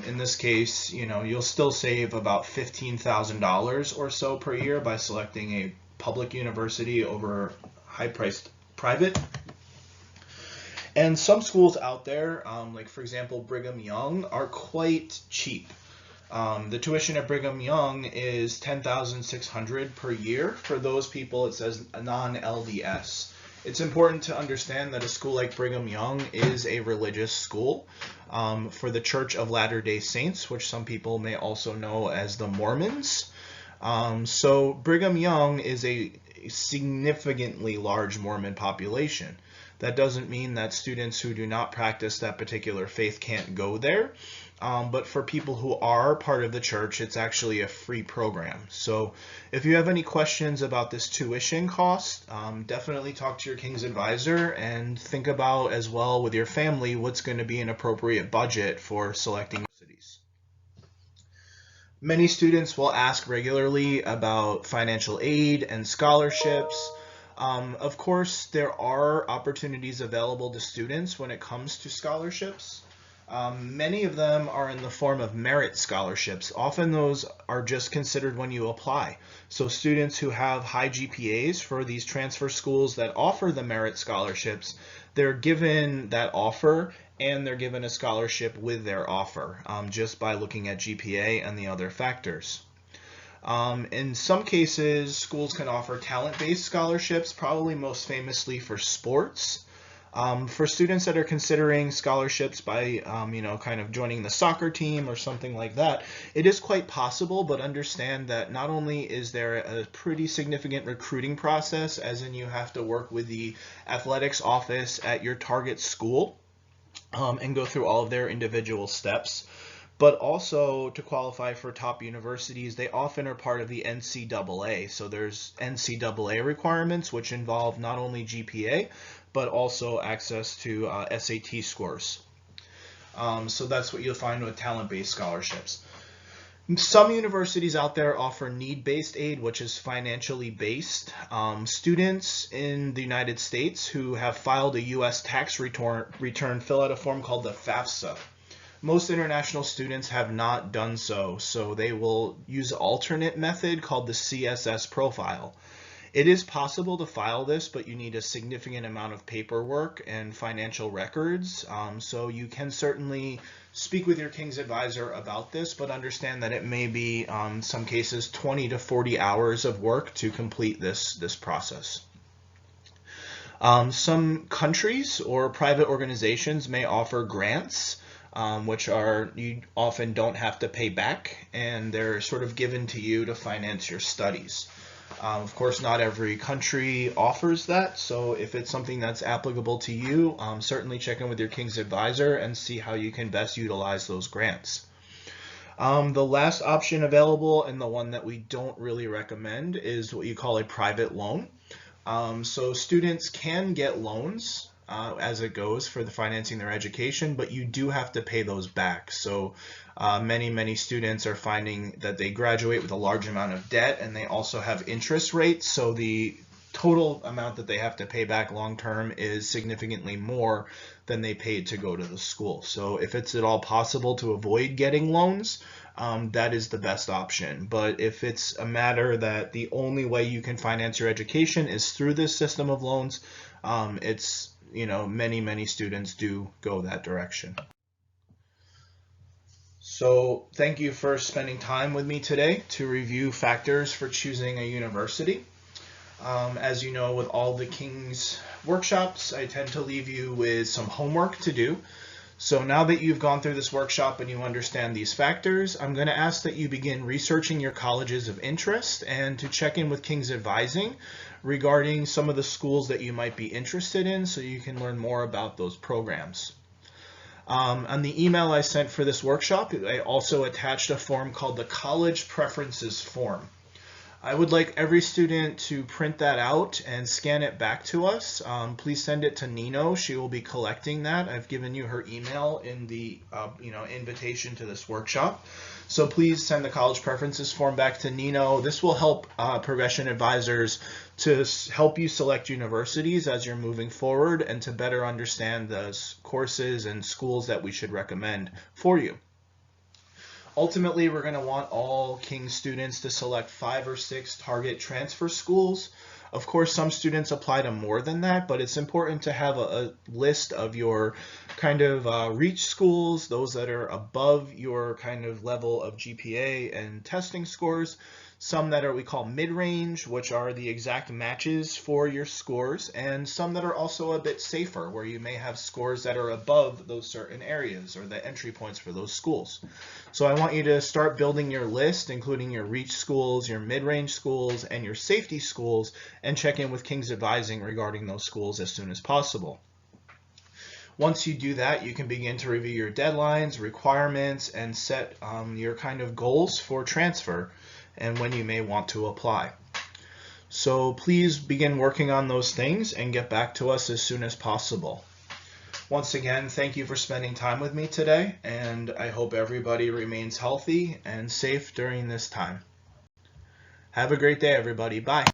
In this case, you'll still save about $15,000 or so per year by selecting a public university over high-priced private. And some schools out there, like for example Brigham Young, are quite cheap. The tuition at Brigham Young is $10,600 per year. For those people, it says non-LDS. It's important to understand that a school like Brigham Young is a religious school for the Church of Latter-day Saints, which some people may also know as the Mormons. So Brigham Young is a significantly large Mormon population. That doesn't mean that students who do not practice that particular faith can't go there. But for people who are part of the church, it's actually a free program. So if you have any questions about this tuition cost, definitely talk to your King's advisor and think about as well with your family what's going to be an appropriate budget for selecting universities. Many students will ask regularly about financial aid and scholarships. Of course, there are opportunities available to students when it comes to scholarships. Many of them are in the form of merit scholarships. Often those are just considered when you apply. So students who have high GPAs for these transfer schools that offer the merit scholarships, they're given that offer and they're given a scholarship with their offer just by looking at GPA and the other factors. In some cases, schools can offer talent-based scholarships, probably most famously for sports. For students that are considering scholarships by, kind of joining the soccer team or something like that, it is quite possible, but understand that not only is there a pretty significant recruiting process, as in you have to work with the athletics office at your target school and go through all of their individual steps, but also to qualify for top universities, they often are part of the NCAA. So there's NCAA requirements, which involve not only GPA, but also access to SAT scores. So that's what you'll find with talent-based scholarships. Some universities out there offer need-based aid, which is financially based. Students in the United States who have filed a U.S. tax return fill out a form called the FAFSA. Most international students have not done so, so they will use an alternate method called the CSS profile. It is possible to file this, but you need a significant amount of paperwork and financial records. So you can certainly speak with your King's advisor about this, but understand that it may be, in some cases, 20 to 40 hours of work to complete this process. Some countries or private organizations may offer grants, which you often don't have to pay back, and they're sort of given to you to finance your studies. Of course, not every country offers that, so if it's something that's applicable to you, certainly check in with your King's advisor and see how you can best utilize those grants. The last option available, and the one that we don't really recommend, is what you call a private loan. So students can get loans as it goes for the financing their education, but you do have to pay those back. So many students are finding that they graduate with a large amount of debt, and they also have interest rates. So the total amount that they have to pay back long term is significantly more than they paid to go to the school. So if it's at all possible to avoid getting loans, that is the best option. But if it's a matter that the only way you can finance your education is through this system of loans, it's, many students do go that direction. So thank you for spending time with me today to review factors for choosing a university. As you know, with all the King's workshops, I tend to leave you with some homework to do. So now that you've gone through this workshop and you understand these factors, I'm going to ask that you begin researching your colleges of interest and to check in with King's Advising regarding some of the schools that you might be interested in so you can learn more about those programs. On the email I sent for this workshop, I also attached a form called the College Preferences Form. I would like every student to print that out and scan it back to us. Please send it to Nino. She will be collecting that. I've given you her email in the invitation to this workshop. So please send the college preferences form back to Nino. This will help progression advisors to help you select universities as you're moving forward and to better understand the courses and schools that we should recommend for you. Ultimately, we're going to want all King students to select 5 or 6 target transfer schools. Of course, some students apply to more than that, but it's important to have a list of your kind of reach schools, those that are above your kind of level of GPA and testing scores. Some that are we call mid-range, which are the exact matches for your scores, and some that are also a bit safer, where you may have scores that are above those certain areas or the entry points for those schools. So I want you to start building your list, including your reach schools, your mid-range schools, and your safety schools, and check in with King's Advising regarding those schools as soon as possible. Once you do that, you can begin to review your deadlines, requirements, and set your kind of goals for transfer and when you may want to apply. So please begin working on those things and get back to us as soon as possible. Once again, thank you for spending time with me today, and I hope everybody remains healthy and safe during this time. Have a great day, everybody. Bye.